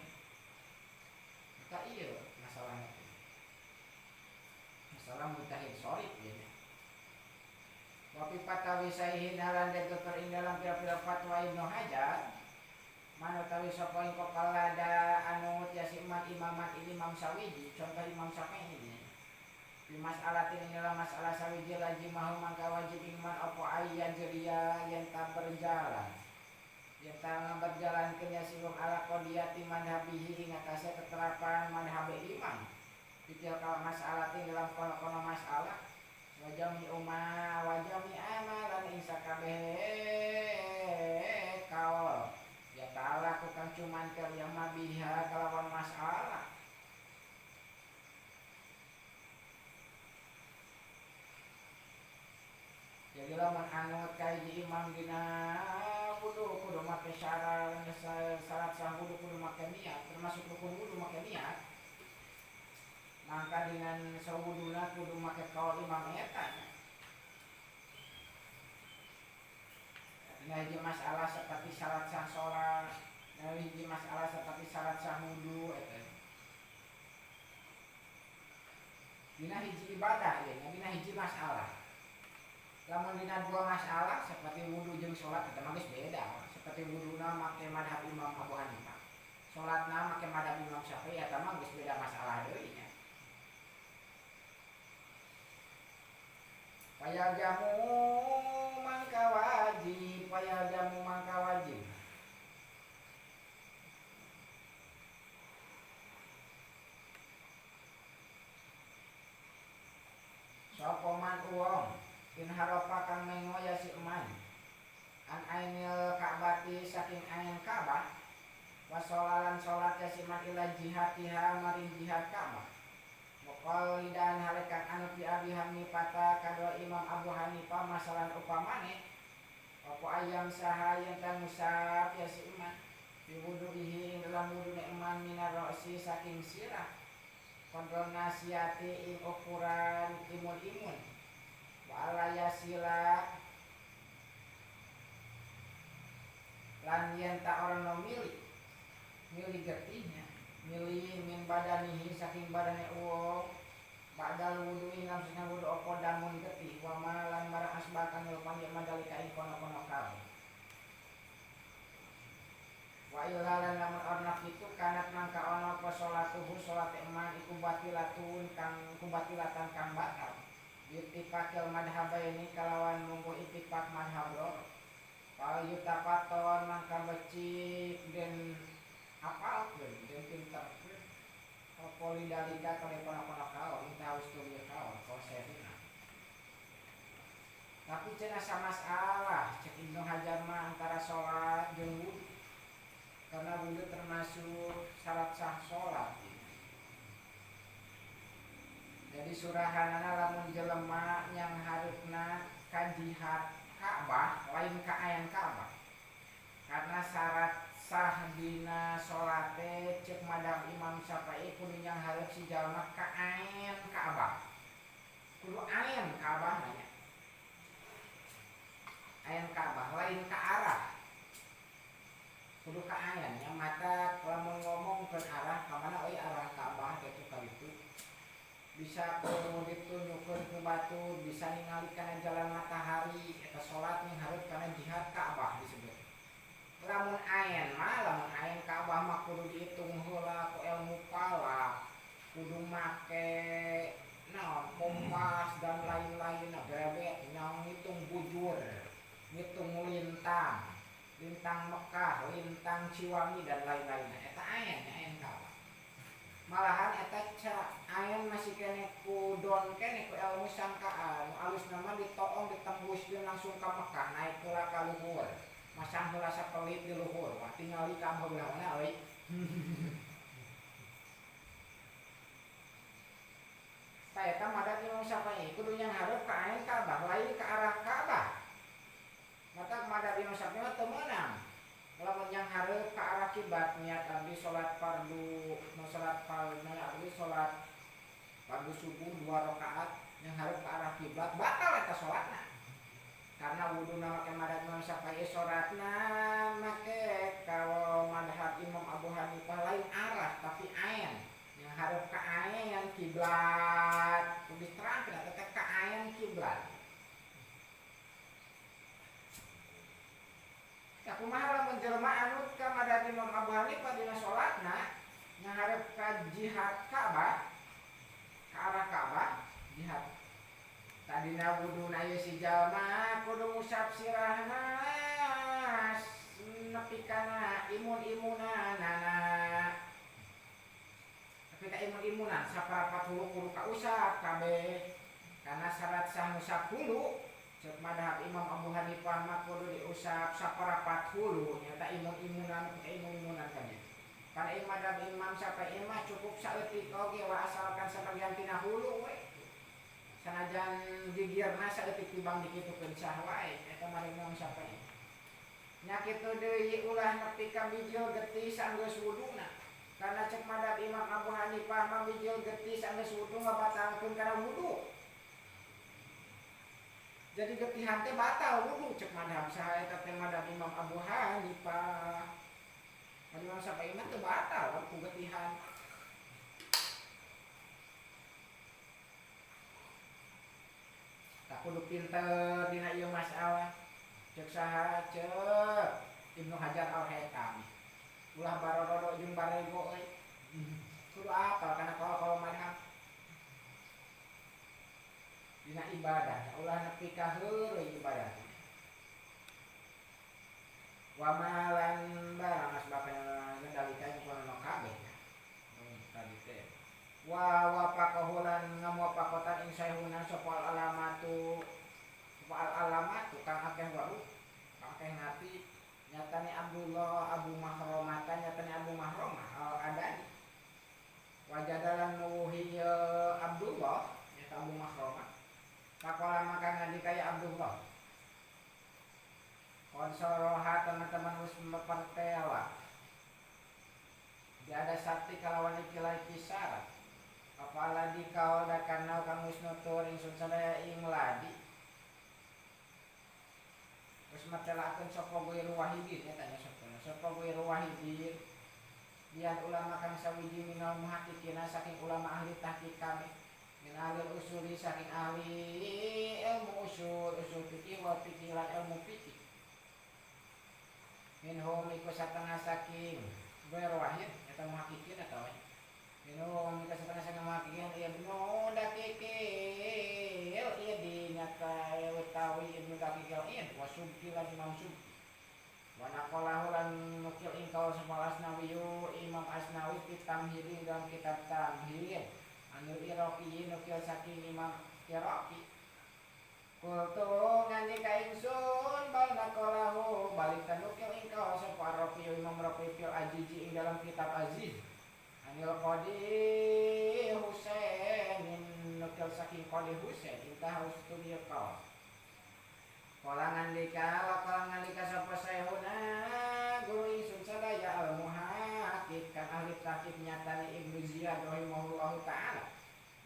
S1: eta ieu masalahna masalah mujtahid sharif ieu wapi fatawi sahihin halan dan tutur ing dalam pira-pira fatwa Ibnu Hajar mana tawi sapa ing qalada anu tiasi imamat ini Imam Sawiji contoh Imam Syafi'i ini di masalah ini dalam masalah sawiji lagi mahu mangka wajib iman apa ayyan jeria yang tak berjalan yang tak berjalan kenya silum ala qadiyati madhabihi ing atase keterapan madhab imam pikir kalau masalah ini dalam kono masalah wajami umma wajami amalan ing sakabeh kaul ya ta'ala kukang cuman kalian mabiha kalawan masalah lamun anut ka hiji imam dina wudu kudu make syarat sah wudu kudu make niat termasuk rukun wudu make niat mangka dengan sawuduna kudu make kaul imam eta. Nah hiji masalah seperti syarat sah sholat, nah hiji masalah seperti syarat sah wudu eta. Dina hiji ibadah ya, dina hiji masalah. Lamun dina dua masalah seperti wudu jeung sholat eta mah geus beda. Seperti wuduna make madhab Imam Abu Hanifah. Sholatna make madhab Imam Syafi'i eta mah geus beda masalah deui nya. Paya jamu mangka wajib. Sokoman uang in haropa kang mengoya si eman an ainil ka'bati saking ain Ka'bah wasolalan sholat ya si man ila jihatiha maring jihad Ka'bah wakal lidan halekan anu fi Abi Hanifah kadua Imam Abu Hanifah masalan upamane apa ayam saha yang tan musab ya si eman fi wudu'ihi dalam wudu'ne eman minar ro'si saking sirah kontrol nasiati ing ukuran imun wa alaya sila lan yen ta orang no milih getihnya milih min badanihi saking badane uang badal wudu'i nafsina wudu opo damun getih wa malan barang asbakan lupan yang mandalika ing kono-kono kau wa ilalan lamun ornak itu kanat mangka ono apa sholatuhu sholat eman iku batilatan kang batal ittifaqil madhabaini kalawan munggu ittifaq madhab loro fal yutapaton mangka becik den apalkeun den pinterkeun apa lidalika kale kono-kono kaon tahu studi kaon konsepna tapi cenah samasalah cek Ibnu Hajar mah antara sholat jeung wudu karena wudu termasuk syarat sah sholat. Jadi surahanana lamun jelema yang harusna ka jihad Ka'bah lain ka ayan Ka'bah. Karena syarat sah dina sholate cek madhab Imam Syafi'i kudu yang harus si jalma ka ayan Ka'bah. Kudu ayan Ka'bah nanya. Ayan Ka'bah lain ka arah. Kudu ka ayan nya mata lamun ngomong ke arah ka mana euy arah Ka'bah kitu kalitu bisa kudu ditunjukkeun ku batu bisa ningali kana jalan matahari eta salat ning hareup kana jihad Ka'bah disebut lamun ayan Ka'bah mah kudu diitung heula ku ilmu falak kudu make naon kompas dan lain-lain bebek nyong ngitung bujur ngitung lintang Mekah, lintang Ciwangi dan lain-lain. Eta ayan Ka'bah. Malahan eta ayan masih kene ku don kene ku ilmu sangkaan. Alus nama ditoong ditembus dia langsung ka Mekah naik heula ka luhur. Masang heula sapelit di luhur. Wah tingali ka belah mana euy. Eta madhab Imam Syafi'i kudu yang hareup ka ayan Ka'bah lain ka arah Ka'bah. Mata madhab Imam Syafi'i mah teu meunang. Lamun yang hareup ka arah kiblat niat abdi salat fardu subuh 2 rakaat yang hareup ka arah kiblat batal eta salatna. Karena wuduna make madhab Imam Syafi'i salatna make kalau madhab Imam Abu Hanifah lain arah tapi ayan. Yang hareup ka ayan kiblat. Kudu diterangkeun eta ka ayan kiblat. Kumaha lamun jelema anut ka madhab Imam Abu Hanifah dina salatna ngarep ka jihad Ka'bah ka arah Ka'bah jihad tadina wuduna ieu si jalma kudu ngusap sirahna nepi kana imun-imunanana nepi ka imun-imunan saparapat hulu kudu kausap kabeh karena syarat sah ngusap hulu cek madhab Imam Abu Hanifah mah kudu diusap saparapat hulu nyata imun-imunan kabeh. Kana ing madhab Imam Syafi'i mah cukup saeutik oge wa asalkan sabagian tina hulu we. sanajan gigirna saeutik tibang dikitukeun sahwae eta mari moal sapae nya kitu deui ulah nepi ka bijil getih sanggeus wuduna karena cek madhab Imam Abu Hanifah mah bijil getih sanggeus wudu ngabatalkeun kana wudu. Jadi getihan teh batal wudu cek madhab saha eta teh madhab Imam Abu Hanifah. Ari Imam Syafi'i mah teu batal ku getihan. Tak kudu pinter dina ieu masalah. Cek saha cek Ibnu Hajar Al-Haytami. Ulah barododo jeung barego euy. Kudu apal kana kalau madhab. Dina ibadah ulah nepi ka heureuy ibadah. Wa malan barang asbabna ngendalikeun kono kabeh. Tadi teh. Wa pakohulan ngamuapakotan ing sayhuna sapa alamatu kang akeh waru kang akeh ngati nyatane Abdullah Abu Mahromah nyatane Abu Mahromah al-Adani wajadalan nuhi Abdullah nyata Abu Mahromah pakola maka ngadikaya Abdullah konsoroha teman-teman wis mempertela dia ada sakti kalawan iki syarat apala di kau dakanau kang wis nutur ingsun sadaya ing ladi wis matelakeun sapa Ghairul Wahidin tanya sapa Ghairul Wahidin biar ulama kang sawiji minal muhaqqiqina saking ulama ahli tahqiq kami min ahli usuli saking ahli ilmu usul fikih wa fikih lan ilmu fikih minhum iku satengah saking Ghairul Wahid eta muhaqqiqin atawa minhum iku satengah saking muhaqqiqin Ibnu Daqiqil ieu dinyata utawi Ibnu Daqiqil wa subki lan Imam Subki wa naqalahu lan nukil ingkau sapa Asnawiyu Imam Asnawi fi Tamhid dalam kitab Tamhid anil Iraqi nukil saking Imam Iraqi kultu ngandika ingsun bal naqalahu balik nukil ingkau sapa Rafi Imam Rafi fil Azizi ing dalam kitab Aziz anil Qadi Husain nukil saking Qadi Husain intah studio kau Kolangan dika sapa sayhuna guru ingsun sadaya al-muhaqqiq kang ahli tahqiq nyatani Ibnu Ziyad rahimahullahu taala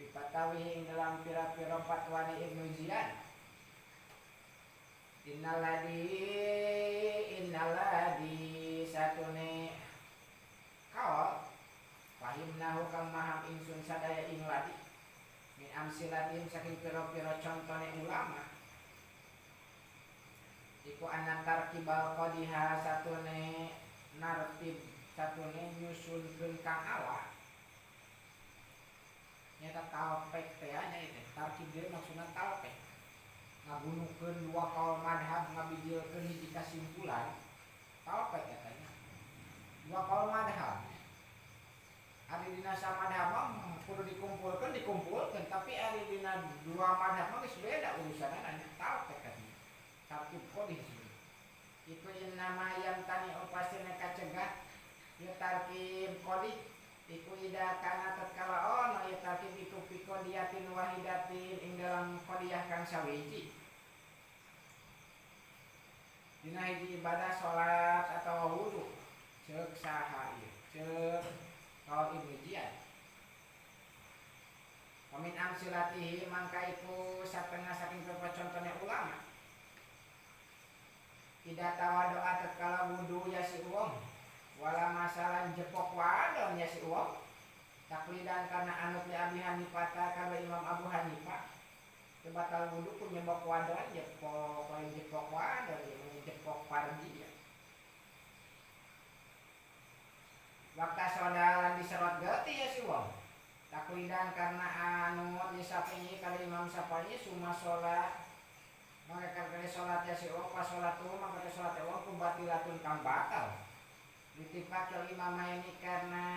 S1: dipatawi ing dalam pira-pira fatwane Ibnu Ziyad innalladhi satune kawal fahimnahu kang maham ingsun sadaya ing ladi min amsilatin saking pira-pira contone ulama iku anak tarkibal qadiha satune nartib satune nyusunkeun kang Allah nyata talpek teh nya itu tarkib dia maksudna talpek ngabunuhkeun dua kaul madhab ngabijilkeun hiji kasimpulan talpek eta nya dua kaul madhab ari dina samadhab mah kudu dikumpulkeun tapi ari dina dua madhab mah geus beda urusanna nya talpek eta tarkib qadih itu nama yang tani opasina kacegah ya tarkib qadih iku ida kana tatkala ono ya tarkib iku piko diatin wahidatin ing dalam qadiyah kang sawiji dina hiji ibadah salat atau wudu ceuk saha ieu ceuk kaul Ibnu Ziyad pamin amsilatihi mangka iku satengah saking contohnya ulama tidak tawadoa tatkala wudu ya si uang wala masalah jepok wadon ya si uang taklidan karena anut li Abi Hanifah karena Imam Abu Hanifah batal wudu ku nyebok wadon jepok wadon jepok pardi ya waktu sodalan diserot gati ya si uang taklidan karena anut li Syafi'i kalau Imam Syafi'i summa sholat maka karena sholatnya si Allah pas sholat tuh maka sholatnya Allah kubatilatun kang batal ditipakil imamah ini karena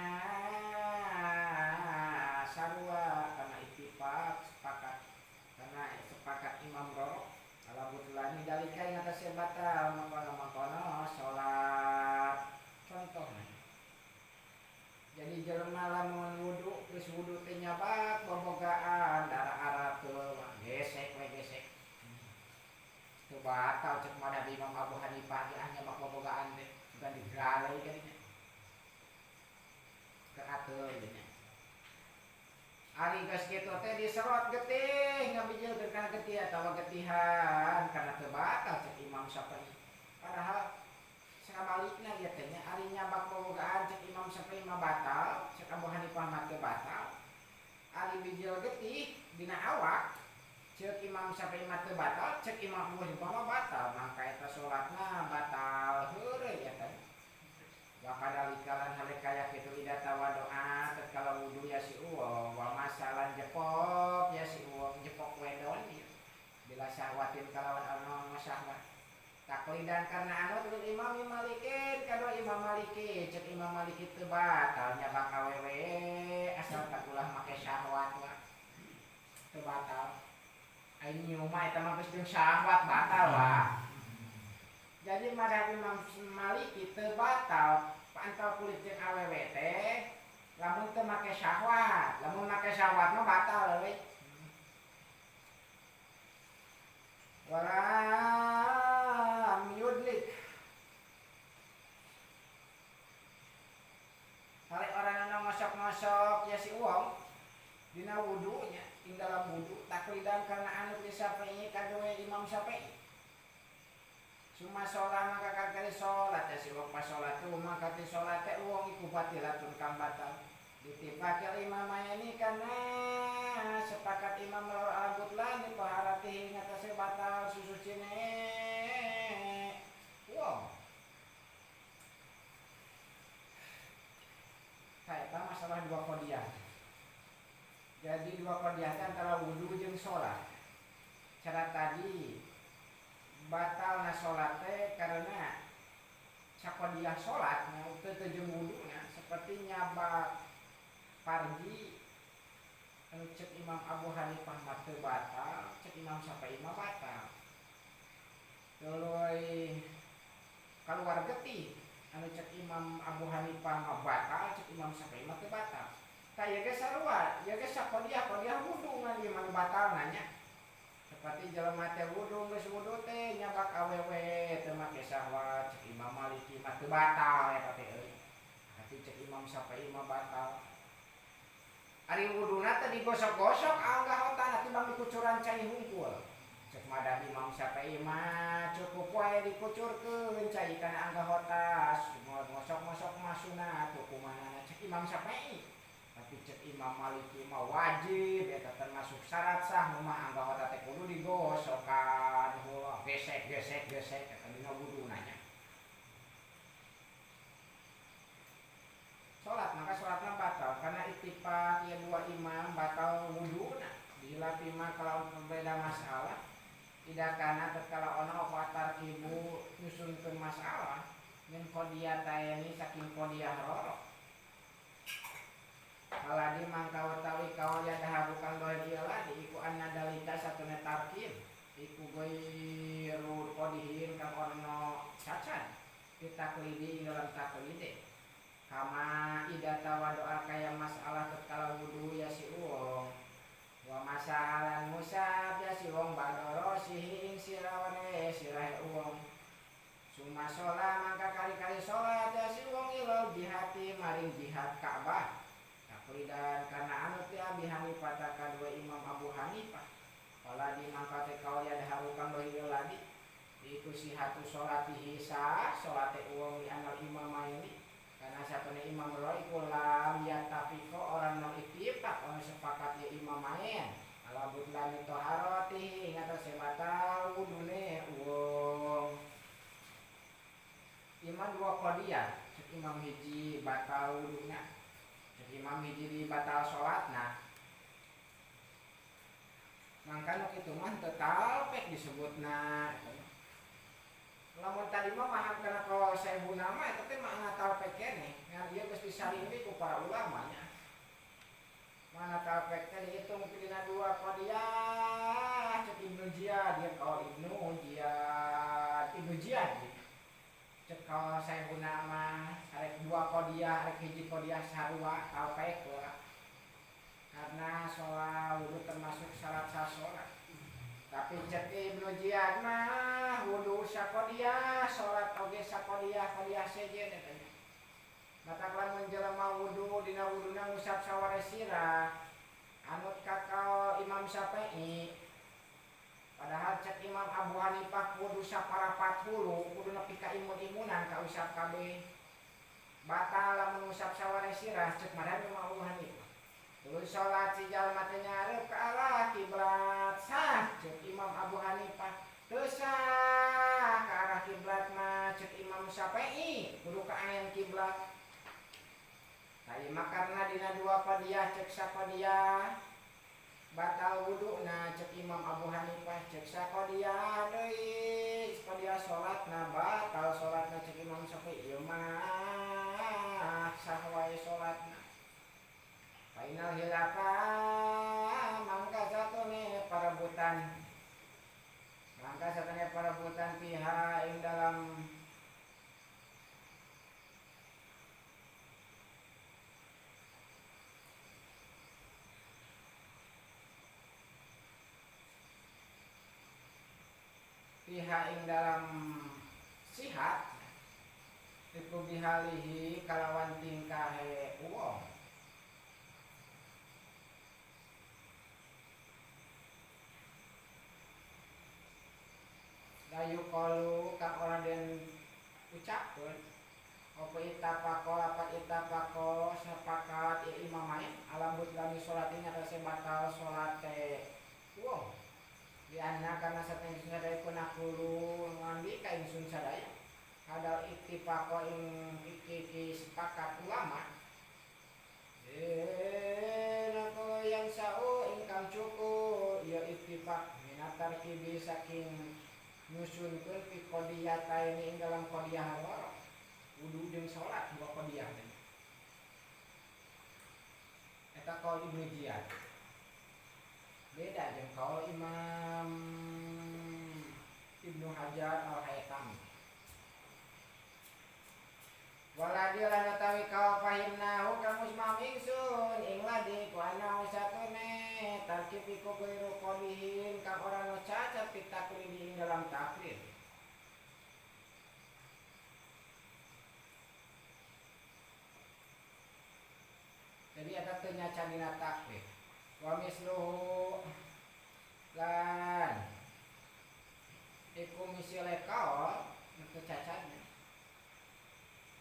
S1: sarwa karena ittifaq sepakat imam roro ala butulani dalika yang atasnya batal maka sholat contohnya jadi jelema lamun wudu geus wudu teh nyabak bobogaan darah arab tuh batal cek madhab Imam Abu Hanifah ge hanya mak bobogaan teh bukan digalai kadinya keratul nya ari geus kitu teh diserot getih ngabijilkeun kana getih atawa getihan kana teu batal cek Imam Syafi'i padahal sakabalikna ieu teh nya ari nyabak bobogaan cek Imam Syafi'i mah batal cek Abu Hanifah mah teu batal ari bijil getih dina awak cek Imam Syafi'i mah teu batal cek Imam Abu Hanifah mah batal mangka eta salatna batal heureuy eta wa kadalikalan halekaya kitu ida tawadoa tatkala wudu ya si uwong wa masalan jepok ya si uwong jepok wedon bila syahwatin kalawan anu masyahwat taklidan karena anu tu Imam Malikin kadua Imam Maliki cek Imam Maliki teu batal nyabak awewe asal tak ulah make syahwat wa teu batal ai nyium mah eta mah geus jeung syahwat batal wa jadi madhab Imam Maliki teu batal pantau kulit jeung awewe teh lamun teu make syahwat lamun make syahwat mah batal euy walam yudlik hari orang anu ngosok-ngosok ya si uwong dina wudunya ing dalam wudu taklidan karena anu Syafi'i kadoe Imam Syafi'i Suma sholat maka kakali sholat ya si wong pas sholat tuh maka ti sholat teh wong iku batilatun kang batal ditipakil imam ini karena sepakat imam lor al-butlan di paharati ngatasi batal susu cine wow kayak masalah dua kodiah jadi dua kodiah antara wudu jeung sholat cara tadi batal na sholat teh karena sakodiah sholat na teu jeung wuduna seperti nyabak farji anu cek Imam Abu Hanifah mah teu batal cek Imam Syafi'i mah batal tuluy kaluar getih anu cek Imam Abu Hanifah mah batal cek Imam Syafi'i mah teu batal ta ieu ge sarua ieu ge sakodiah wudu ngan ieu mah batal nanya seperti jelema teh wudu geus wudu teh nyabak awewe teu make syahwat cek Imam Maliki mah teu batal eta teh euy. Tapi cek Imam Syafi'i mah batal. Ari wuduna teh digosok-gosok anggah otana timbang dikucuran cai hungkul. Cek madhab Imam Syafi'i mah cukup wae dikucurkeun cai kana anggah otas, ngosok-ngosok mah sunat hukumanana cek Imam Syafi'i. Tapi cek Imam Maliki mah wajib eta termasuk syarat sah mah anggah teh kudu digosokan heula gesek eta dina wudu nanya salat maka salatna batal karena ittifaq ieu dua imam batal wuduna dilatih mah kalau berbeda masalah tidak kana tatkala ana apa tarkibu nyusunkeun masalah min qodiyah tayani saking qodiyah roro Aladi mangka watawi kaul ya dahabukan doa dia ladi iku anna dalika satune tarkib iku goirul qodihin kang orno cacat kita kelidi dalam taklide kama idata wa doa kaya masalah tatkala wudu ya si uwong wa masalan musab ya si wong badoro sihi ing sirawane sirahe uwong summa sholat mangka kali-kali sholat ya si wong ilal jihati maring jihad Ka'bah dan karena anu teh Abi Hanifah kadua Imam Abu Hanifah kala di mangka teh kaul ya daharukan dohi ladi iku sihatu sholatihi sah salate uwong di anal imam ini karena satune imam ro iku lam yatafiqo orang no ittifaq orang sepakat ya imam main ala budlan taharati ing atas batal wudune uwong imam dua qodiyah imam hiji batal wuduna imam hiji di batal sholatna mangka nu kitu mah teu talpek disebutna lamun tadi mah mahal kana ka saehuna mah eta teh makna talpek keneh ngan ieu geus disarimpi ku para ulama nya mana talpek teh dihitung dina dua qodiyah cek Ibnu Jiyad dia kalau Ibnu Jiyad cek kalau saya guna mah arek dua qodiyah arek hiji qodiyah sarua talpek lah karena sholat wudu termasuk syarat sah sholat tapi cek Ibnu Jiyad mah sakodia salat oge sakodia sejen eta nya. Matak lamun jelema wudu dina wuduna ngusap saware sirah anut kakao Imam Syafi'i. Padahal cek Imam Abu Hanifah wudu saparapat hulu kudu nepi ka imun-imunan ka usap kabeh. Batal lamun ngusap saware sirah cek madhab Imam Abu Hanifah. Terus salat si jalma teh ngarep ka arah kiblat sah cek Imam Abu Hanifah. Teu sah ka arah kiblat mah cek Imam Syafi'i kudu ka angin kiblat. Tadi mah karena dina dua padiah cek sakodia batal wuduna cek Imam Abu Hanifah cek sakodia deui sakodia salatna batal salatna cek Imam Syafi'i ieu mah sah wae salatna. Final hilafa mangka satune perebutan pihak ing dalam sihat iku bihalihi kalawan tingkahe wong. Layu kalu kang ora den ucapkeun apa itapako sepakat ya imamain alambut lami sholatin atase batal sholate wong. Dianna karena sateng sadaya kunakulu ngambi ka ingsun sadaya hadal ittifaqo ing iki sepakat ulama nako yang sao ingkang cukup ya ittifaq minatar kibi saking nyusunkeun fi qodiyata ini ing dalam qodiyah loro wudu jeung salat dua qodiyah teh eta qaul Ibnu Ziyad beda jeung kaul Imam Ibnu Hajar Al-Haytami. Waladi lan utawi kaul fahimnahu kang usmam ingsun ing ladi ku ana satune tarkib iku gairu qolihin kang ora no cacat pitaklir ing dalam taklir. Jadi ada teu nyaca dina taklir. Wa misluhu lan iku misile kaul teu cacatna.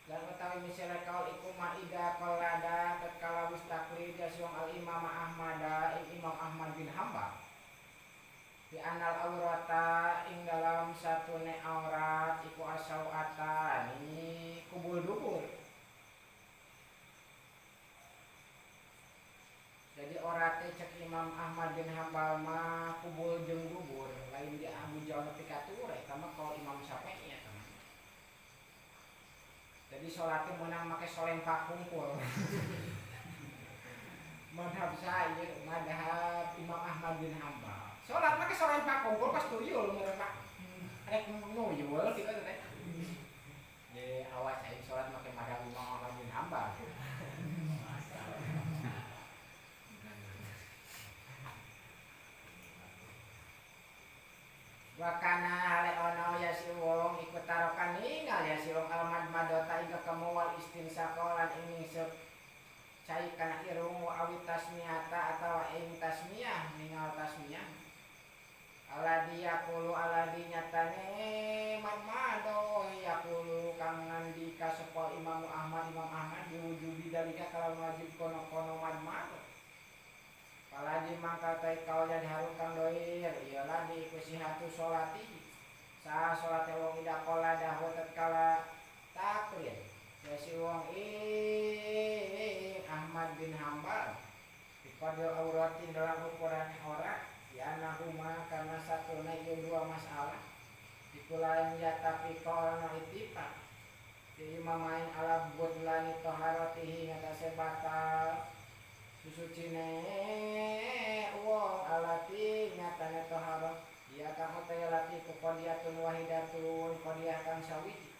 S1: Dan utawi misile kaul iku maida qalada tatkala wis taklid jasiong al Imam Ahmad Imam Ahmad bin Hambal di anal aurata ing dalam satune aurat iku asauatan ini kubul dubur. Jadi orate cek Imam Ahmad bin Hambal mah kubul jeung dubur lain di Abu Jawab pikatur eta mah kalau Imam Syafi'i ya teman. Jadi sholatnya menang make solempak kumpul. Madhab saya, madhab Imam Ahmad bin Hambal. Sholat make solempak kumpul pas tuyul mereka. Rek nuyul kita teh. Ye awas aing sholat make madhab Imam Ahmad bin Hambal. Wakana hale ono ya si wong ikut tarokan ningal ya si wong almad madota ika kemual istinsakolan ini sep cai kana irung wa awit tasmiyata atau ing tasmiyah ningal tasmiyah aladi yaqulu aladi nyatane mamado yaqulu kang ngandika sapa Imam Ahmad diwujubi dalika kalau wajib kono-kono mamado. Palagi mangkatai kau jadi harukang doir ialah di kusihatu sholati sa sholate wong ida kola dahu tatkala taklir si wong Ahmad bin Hambal dikodil auratin dalam ukuran orang ya anahuma karena satu naik dua masalah dikulain ya tapi kau no itipak di imamain ala budlani toharatihi ngatase batal susucine wong alati nyatane toharoh dia kang hotel lati kukodiatun wahidatun kodiah kang sawiji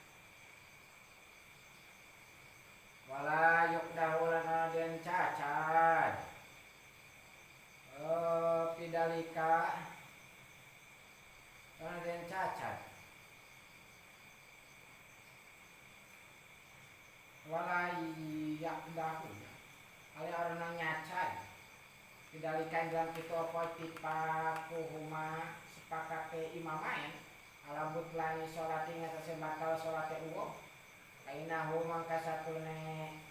S1: wala yukdahu lana den cacat pidalika lana den cacat walai yakdahu ali aruna nyacan didalikan dalam kitu apa tipakuhuma sepakate imamain ala butlani sholati ngatasi batal sholate uwo kainahu mangka satune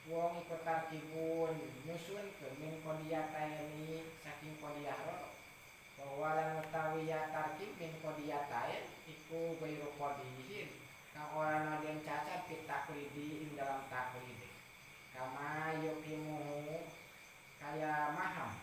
S1: wong ikut tarkibun nyusun ke min kodiyataini saking kodiyah bahwa lan utawi ya tarkib min kodiyatayn iku gairu kodihin kang ora den cacat fit taklidi ing dalam taklid kama yukimuhu kaya maham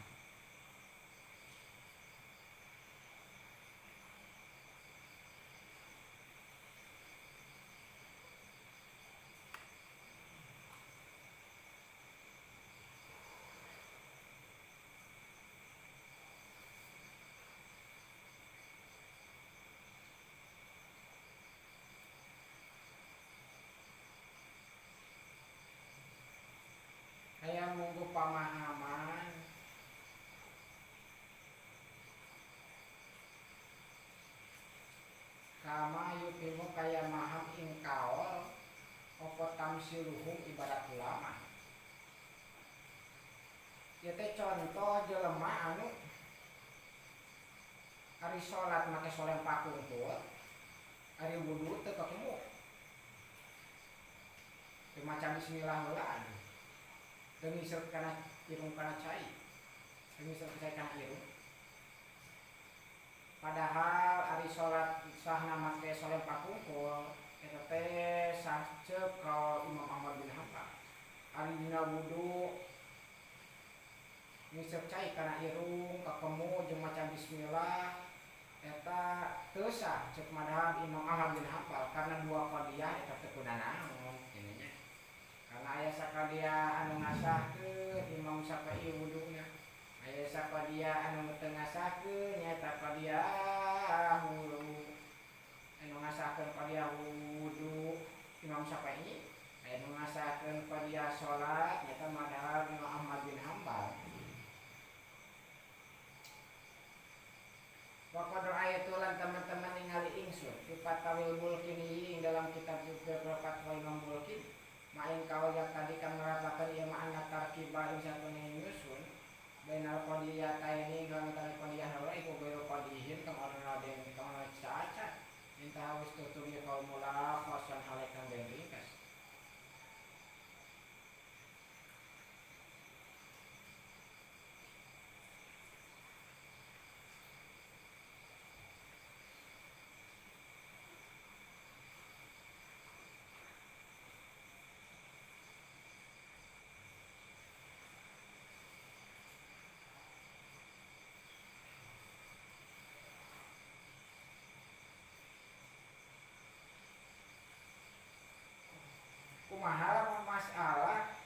S1: kaya munggu pamahaman kama yukimu kaya maham ing kaol apa tamsiluhum ibarat ulama ieu teh contoh jelema anu ari salat make soleh pakungkul ari wudu teu kakemu teu maca bismillah heula teu ngiseur kana irung kana cai teu ngiseur cai kana irung padahal ari salat sahna make soleh pakungkul eta teh sah ceuk ka Imam Ahmad bin Hanbal ari dina wudu ngiseur cai kana irung kakemu jeung maca bismillah eta teu sah ceuk madhab Imam Ahmad bin Hanbal karena dua qadiyah eta teu kunana kieu nya karena aya sakadiah anu ngasahkeun Imam Syafi'i wuduna aya sakadiah anu teu ngasahkeun nyaeta qadiyah hulu anu ngasahkeun qadiyah wudu Imam Syafi'i aya anu ngasahkeun qadiyah salat nyaeta madhab Imam Ahmad bin Hanbal. Waqad ra'aytulan teman-teman ningali ingsun fi Fatawil Bulkini ing dalam kitab beberapa fatwa Imam Bulkin main kawal yang tadi kan merapakan ia makna tarkiba ing satune nyusun bainal qadiyataini dalam tali qadiyah hawa iku biro qadihin kang ana den kang cacat minta wis tuturi kaum mula fasan halekan den ringkas. Kumaha masalah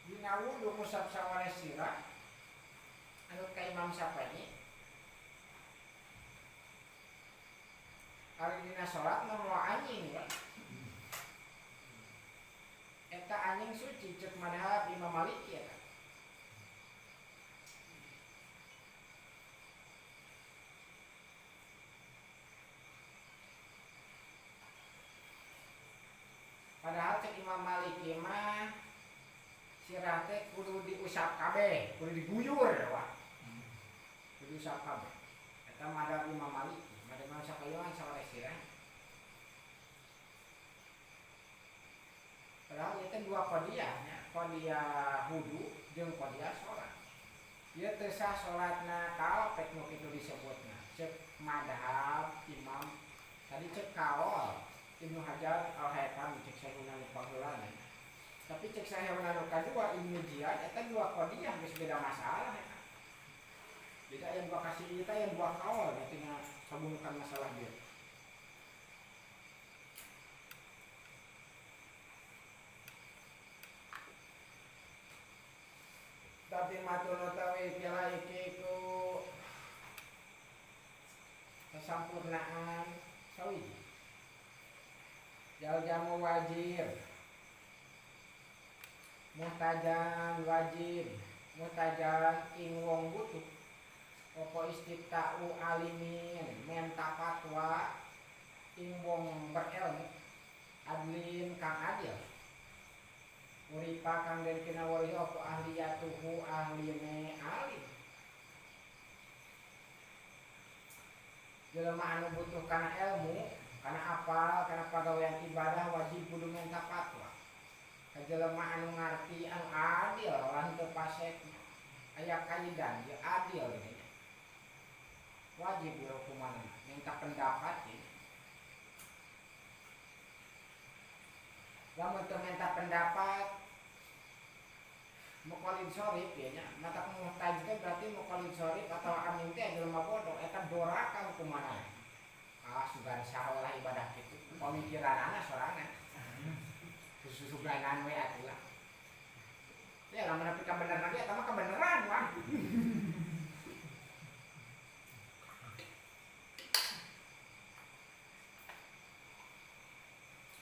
S1: dina wudu musab saware sirah anu ka Imam Syafi'i ari dina salat moal anjing eta anjing suci ceuk madhab Imam Maliki eta padahal cek Imam Maliki mah sirah teh kudu diusap kabeh, kudu diguyur wah. Kudu diusap kabeh. Eta madhab Imam Maliki, madhab Imam Syafi'i mah saware sirah. Padahal ieu teh dua qadiyah nya, qadiyah wudu jeung qadiyah salat. Ieu teu sah salatna kaopek nu kitu disebutna. Cek madhab Imam tadi cek kaol Ibnu Hajar al-Haythami cek saheuna nu paheulana. Tapi cek saheuna nu kadua Ibnu Jiyad eta dua qadiyah geus beda masalah eta. Beda aya dua kasih ieu teh aya dua kaul tina sabungkan masalah dia. Tapi matur utawi pila iki ku kesampurnaan sawiji. Jamu wajib muhtajan wajib muhtajan ing wong butuh apa istifta'u alimin menta fatwa ing wong berilmu adlin kang adil uripa kang den kinawali apa ahliyatuhu ahline alim. Jelema anu butuh kana ilmu, kana apal, kana pagawean ibadah wajib kudu menta fatwa. Ka jelema anu ngarti anu adil lan teu pasek. Aya kaidan ya adil ini. Wajib hukuman minta pendapat ini. Lamun teu minta pendapat muqallid shorif ya nya mata muhtaj teh berarti muqallid shorif atau amin teh jelema bodoh eta doraka hukumanna. Sugan salah ibadah kitu. Pamikiranana sorangan. Susuganan we atuh lah. Ya lamun nepi ka bener lagi eta mah kebeneran wah.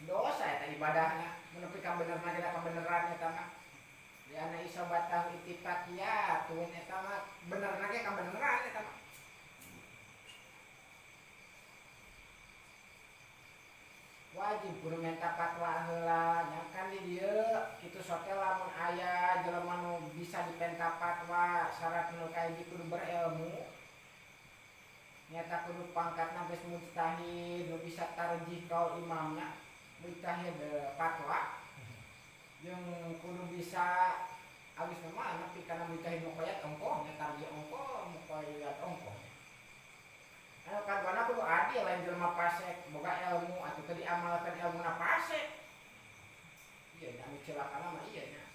S1: Dosa eta ibadahna mun nepi ka bener lagi da kebeneran eta mah. Ya ana isobatah ittifaqiyatun eta mah bener lagi kebeneran eta mah. Wajib kudu minta fatwa heula nya kan di dieu kitu sote lamun aya jelema nu bisa dipenta fatwa syarat nu kaiji kudu berilmu nyata kudu pangkatna geus mujtahid nu bisa tarjih kaul imamna mujtahid fatwa jeung kudu bisa abis mah nepi kana mujtahid muqayyad ongkoh nya tarjih ongkoh muqayyad ongkoh. Anu kadwana kudu adil lain jelema pasek boga ilmu atuh teu diamalkeun ilmuna pasek. Ieu nya anu celakana mah ieu nya.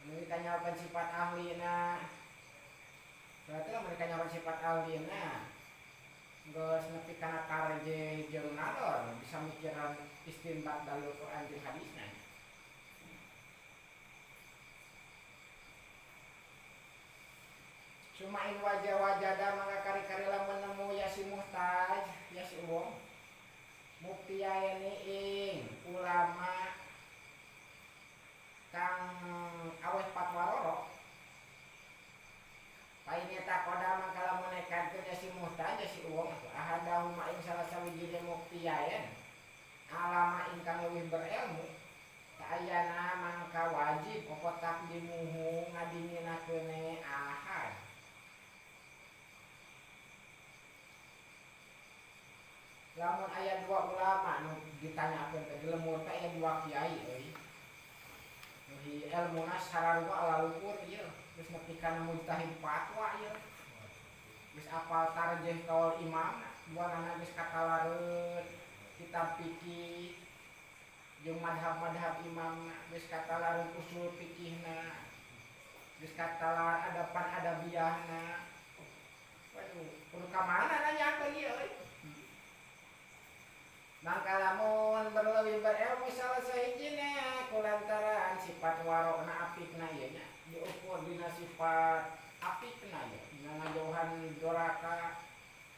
S1: Anu ditanyakeun sifat ahlina. Berarti lamun ditanyakeun sifat ahlina geus nepi kana tarjih jeung nador bisa mikiran istinbat dalil Quran jeung hadisna. Cuma in wajah-wajada maka kari-kari lamun nemu ya si muhtaj ya si wong muktiyaini ing ulama kang aweh fatwa roro paine takoda maka lamun nekatkeun ya si muhtaj ya si wong ahadahuma ing salah sawijine muktiyain alama ingkang leuwih berilmu ta'ayana mangka wajib pokok takdimuhu ngadininakeun ahad. Lamun aya dua ulama nu ditanyakeun teh lemur teh aya dua kiai euy. Nu ilmuna sararupa ala luhur ieu, geus nepi kana mujtahid fatwa ieu. Geus apal tarjih kaul imam, duanana geus katalareun kitab fikih jeung madhab-madhab imamna, geus katalareun usul fikihna, geus katalar adapan adabiyahna. Waduh, kudu ka mana nanyakeun ieu euy. Mangka lamun berlebih berilmu salah sahijina kulantaran sifat warokna apikna ieu nya diukur dina sifat apikna ya dina ngajauhan doraka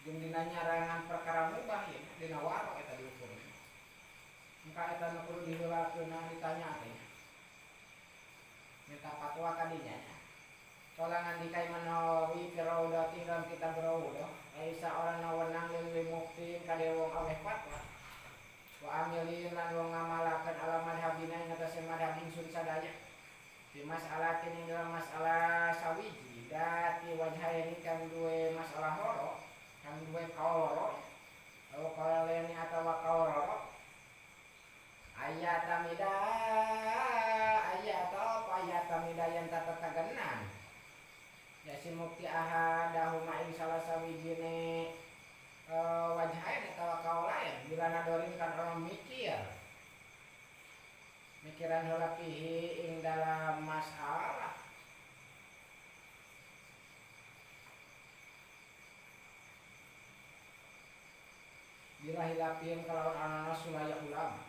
S1: jeung dina nyarangan perkara mubah ieu nya dina warok eta diukur. Maka eta nu kudu diheulakeun ditanya teh nya. Minta fatwa ka dinya nya. Solangan di Imam Nawawi fi Raudhatin dalam kitab Raudhah, aisa orang nawenang leuwih muktin ka wong aweh fatwa. Wa amilin lan wong ngamalakeun ala madhabina ing atase madhab ingsun sadaya di mas'alatin ing dalam masalah sawiji dati wajhaini kang duwe masalah loro kang duwe kaul loro atau kaul leni atawa kaul loro ayatamida yang tatatagenan ya si mukti ahadahuma ing salah sawijine wajhain atawa kaulain bila nadorin kan orang mikiran heula fihi ing dalam masalah bila hilapin kalau anak sulaya ulama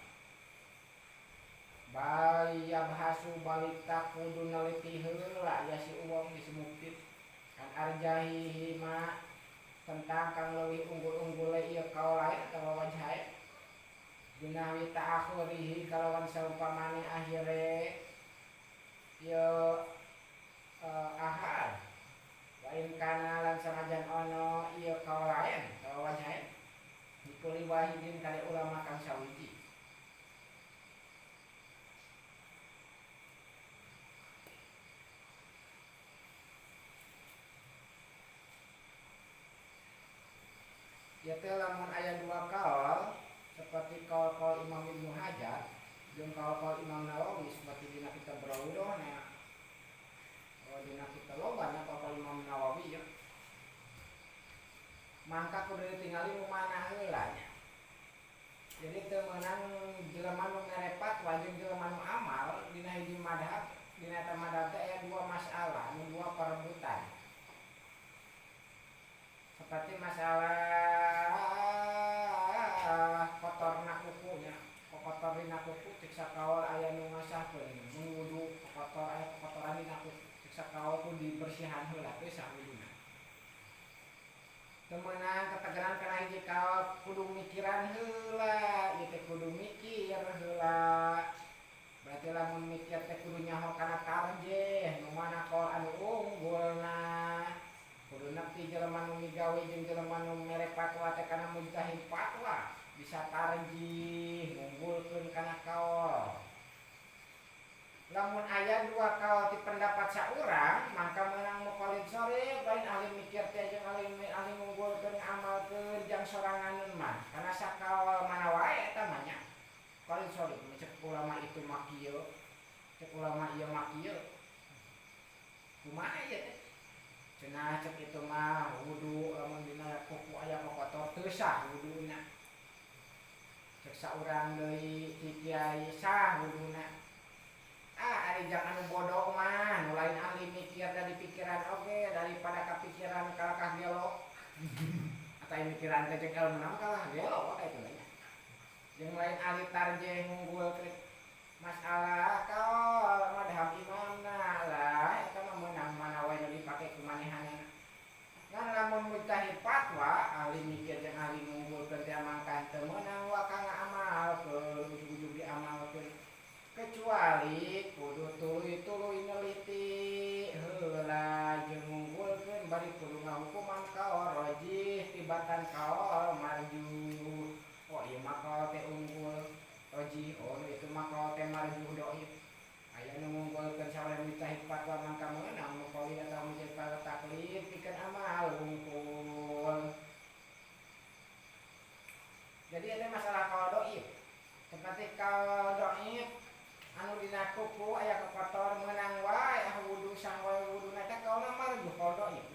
S1: bayab hasu balita kudu neliti heula ya si uwong disemuktit kan arjahi ma tentang kang leuwih unggul-unggul ieu kaul lain atawa wajhain dinawi ta'akhurihi kalawan saumpamane akhire ieu ahad wa in kana lan sanajan ono ieu kaul lain atawa wajhain dikuli wahidin kali ulama kang sawiji mangka kudu ditinggali nu mana heula nya. Jadi teu meunang jelema nu merepat wajib jelema nu amal dina hiji madhab, dina eta madhab teh aya dua masalah, nu dua perebutan. Seperti masalah kotorna kukunya, kotor dina kuku cek sakaol aya nu ngasahkeun, mun wudu kotor aya kotoran dina kuku, cek sakaol kudu dibersihan heula teh sawuduna. Temenan ketegeran kana hiji kaol kudu mikiran heula, ieu teh kudu mikir heula. Berarti lamun mikir teh kudu nyaho kana tarjeh, nu mana kaol anu unggulna. Kudu nepi jelema nu migawe jeung jelema nu mere fatwa teh kana mujtahid fatwa, bisa tarjih ngunggulkeun kana kaol. Lamun aya dua kaol ti pendapat saurang, maka meunang muqallid sore lain ahli mikir teh jeung ahli ngunggulkeun ngamalkeun jang soranganeun mah. Karena sakaol mana wae eta mah nya. Qallid sore cek ulama itu mah kieu, cek ulama ieu mah kieu. Kumaha ieu teh? Cenah cek itu mah wudu lamun dina kuku aya kotor teu sah wuduna. Cek saurang deui ti kiai sah wuduna. Ari jang anu bodoh mah, nu lain ahli mikir dari pikiran oge daripada kapikiran kalakah gelo. Atau mikiran teh jeung ilmu naon kalah gelo kayak kitu nya. Jeung lain ahli tarjih ngunggulkeun masalah kaol madhab imamna lah eta mah meunang mana wae nu dipake kumanehanana. Ngan lamun mujtahid fatwa ahli mikir jeung ahli ngunggulkeun teh mangkan teu meunang wa kang ngamalkeun ujug-ujug diamalkeun. Kecuali kudu tuluy-tuluy neliti heula jeung ngunggulkeun bari kudu ngahukuman kaol rajih tibatan kaol marjuh. Oh ieu mah kaol teh unggul rajih, oh itu mah kaol teh marjuh dhaif. Aya nu ngunggulkeun sabaraha mujtahid fatwa mangka meunang muqallid atawa mujtahid fatwa taklid pikeun amal unggul. Jadi ada masalah kaol dhaif. Seperti kaol dhaif anu dina kuku aya kotor meunang wae ah wudu sang wae wuduna teh kaolna marjuh kaol dhaif.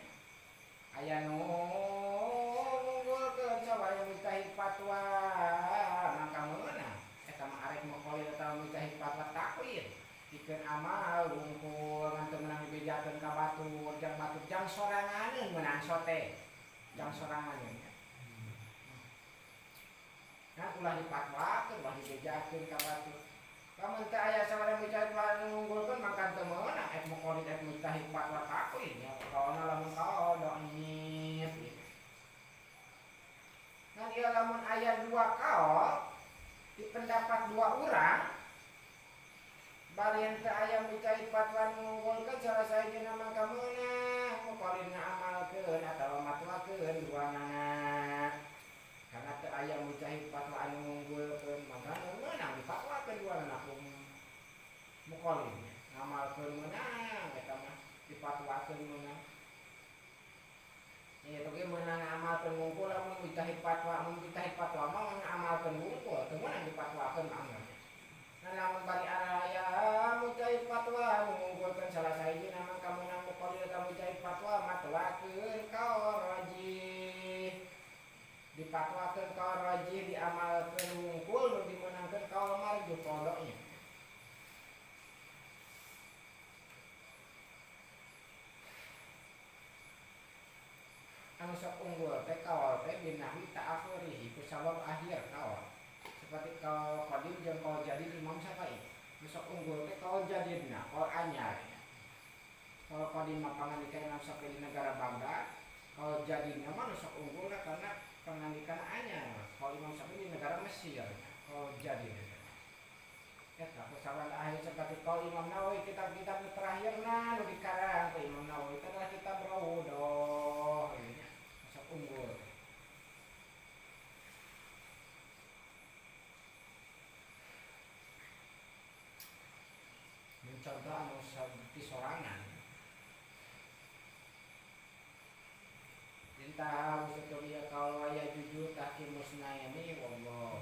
S1: Aya nu ngunggulkeun sabaraha mujtahid fatwa mangka meunang eta mah arek muqallid atawa mujtahid fatwa taklid pikeun amal wungkul ngan teu meunang dibejakeun ka batur jang soranganeun meunang sote jang soranganeun. Kan ulah dipatwakeun ulah dibejakeun ka batur. Lamun teu aya sabaraha mujtahid fatwa ngunggulkeun mangka teu meunang ek muqallid ek mujtahid fatwa taklid nya kaolna lamun kaol dhaif. Nah ieu lamun aya dua kaol di pendapat dua urang bari teu aya mujtahid fatwa ngunggulkeun salah saejeuna mangka meunang muqallid ngaamalkeun atawa matwakeun duanana. Karena teu aya mujtahid fatwa anu ngunggulkeun mangka meunang difatwakeun duanana ku muqallid ngamalkeun meunang eta mah difatwakeun meunang. Ieu teh meunang ngamalkeun wungkul lamun mujtahid fatwa mah ngamalkeun wungkul teu meunang difatwakeun mangga. Nah lamun bari aya mujtahid fatwa ngunggulkeun salah saejeuna mangka meunang muqallid atawa mujtahid fatwa matwakeun kaol rajih. Dipatwakeun kaol rajih diamalkeun wungkul nu dimeunangkeun kaol marjuh kaol dhaif. Anu sok unggul teh kaol teh binahwi ta'akhuri ku sabab akhir kaol. Seperti kaol qadim jeung kaol jadid Imam Syafi'i. Nu sok unggul teh kaol jadidna, kaol anyar. Kaol qadim mah pangandikaan Imam Syafi'i di negara Baghdad, kaol jadidna mah nu sok unggulna karena pangandikaana anyar. Kaol Imam Syafi'i di negara Mesir, kaol jadid. Eta pesawat akhir seperti kaul Imam Nawawi kitab-kitab terakhirna nu dikarang ku Imam Nawawi itu adalah kitab Rawdah ini masuk unggul. Mencontoh anu di sorangan. Cinta usutulia kaul waya jujur takimusna ini wallah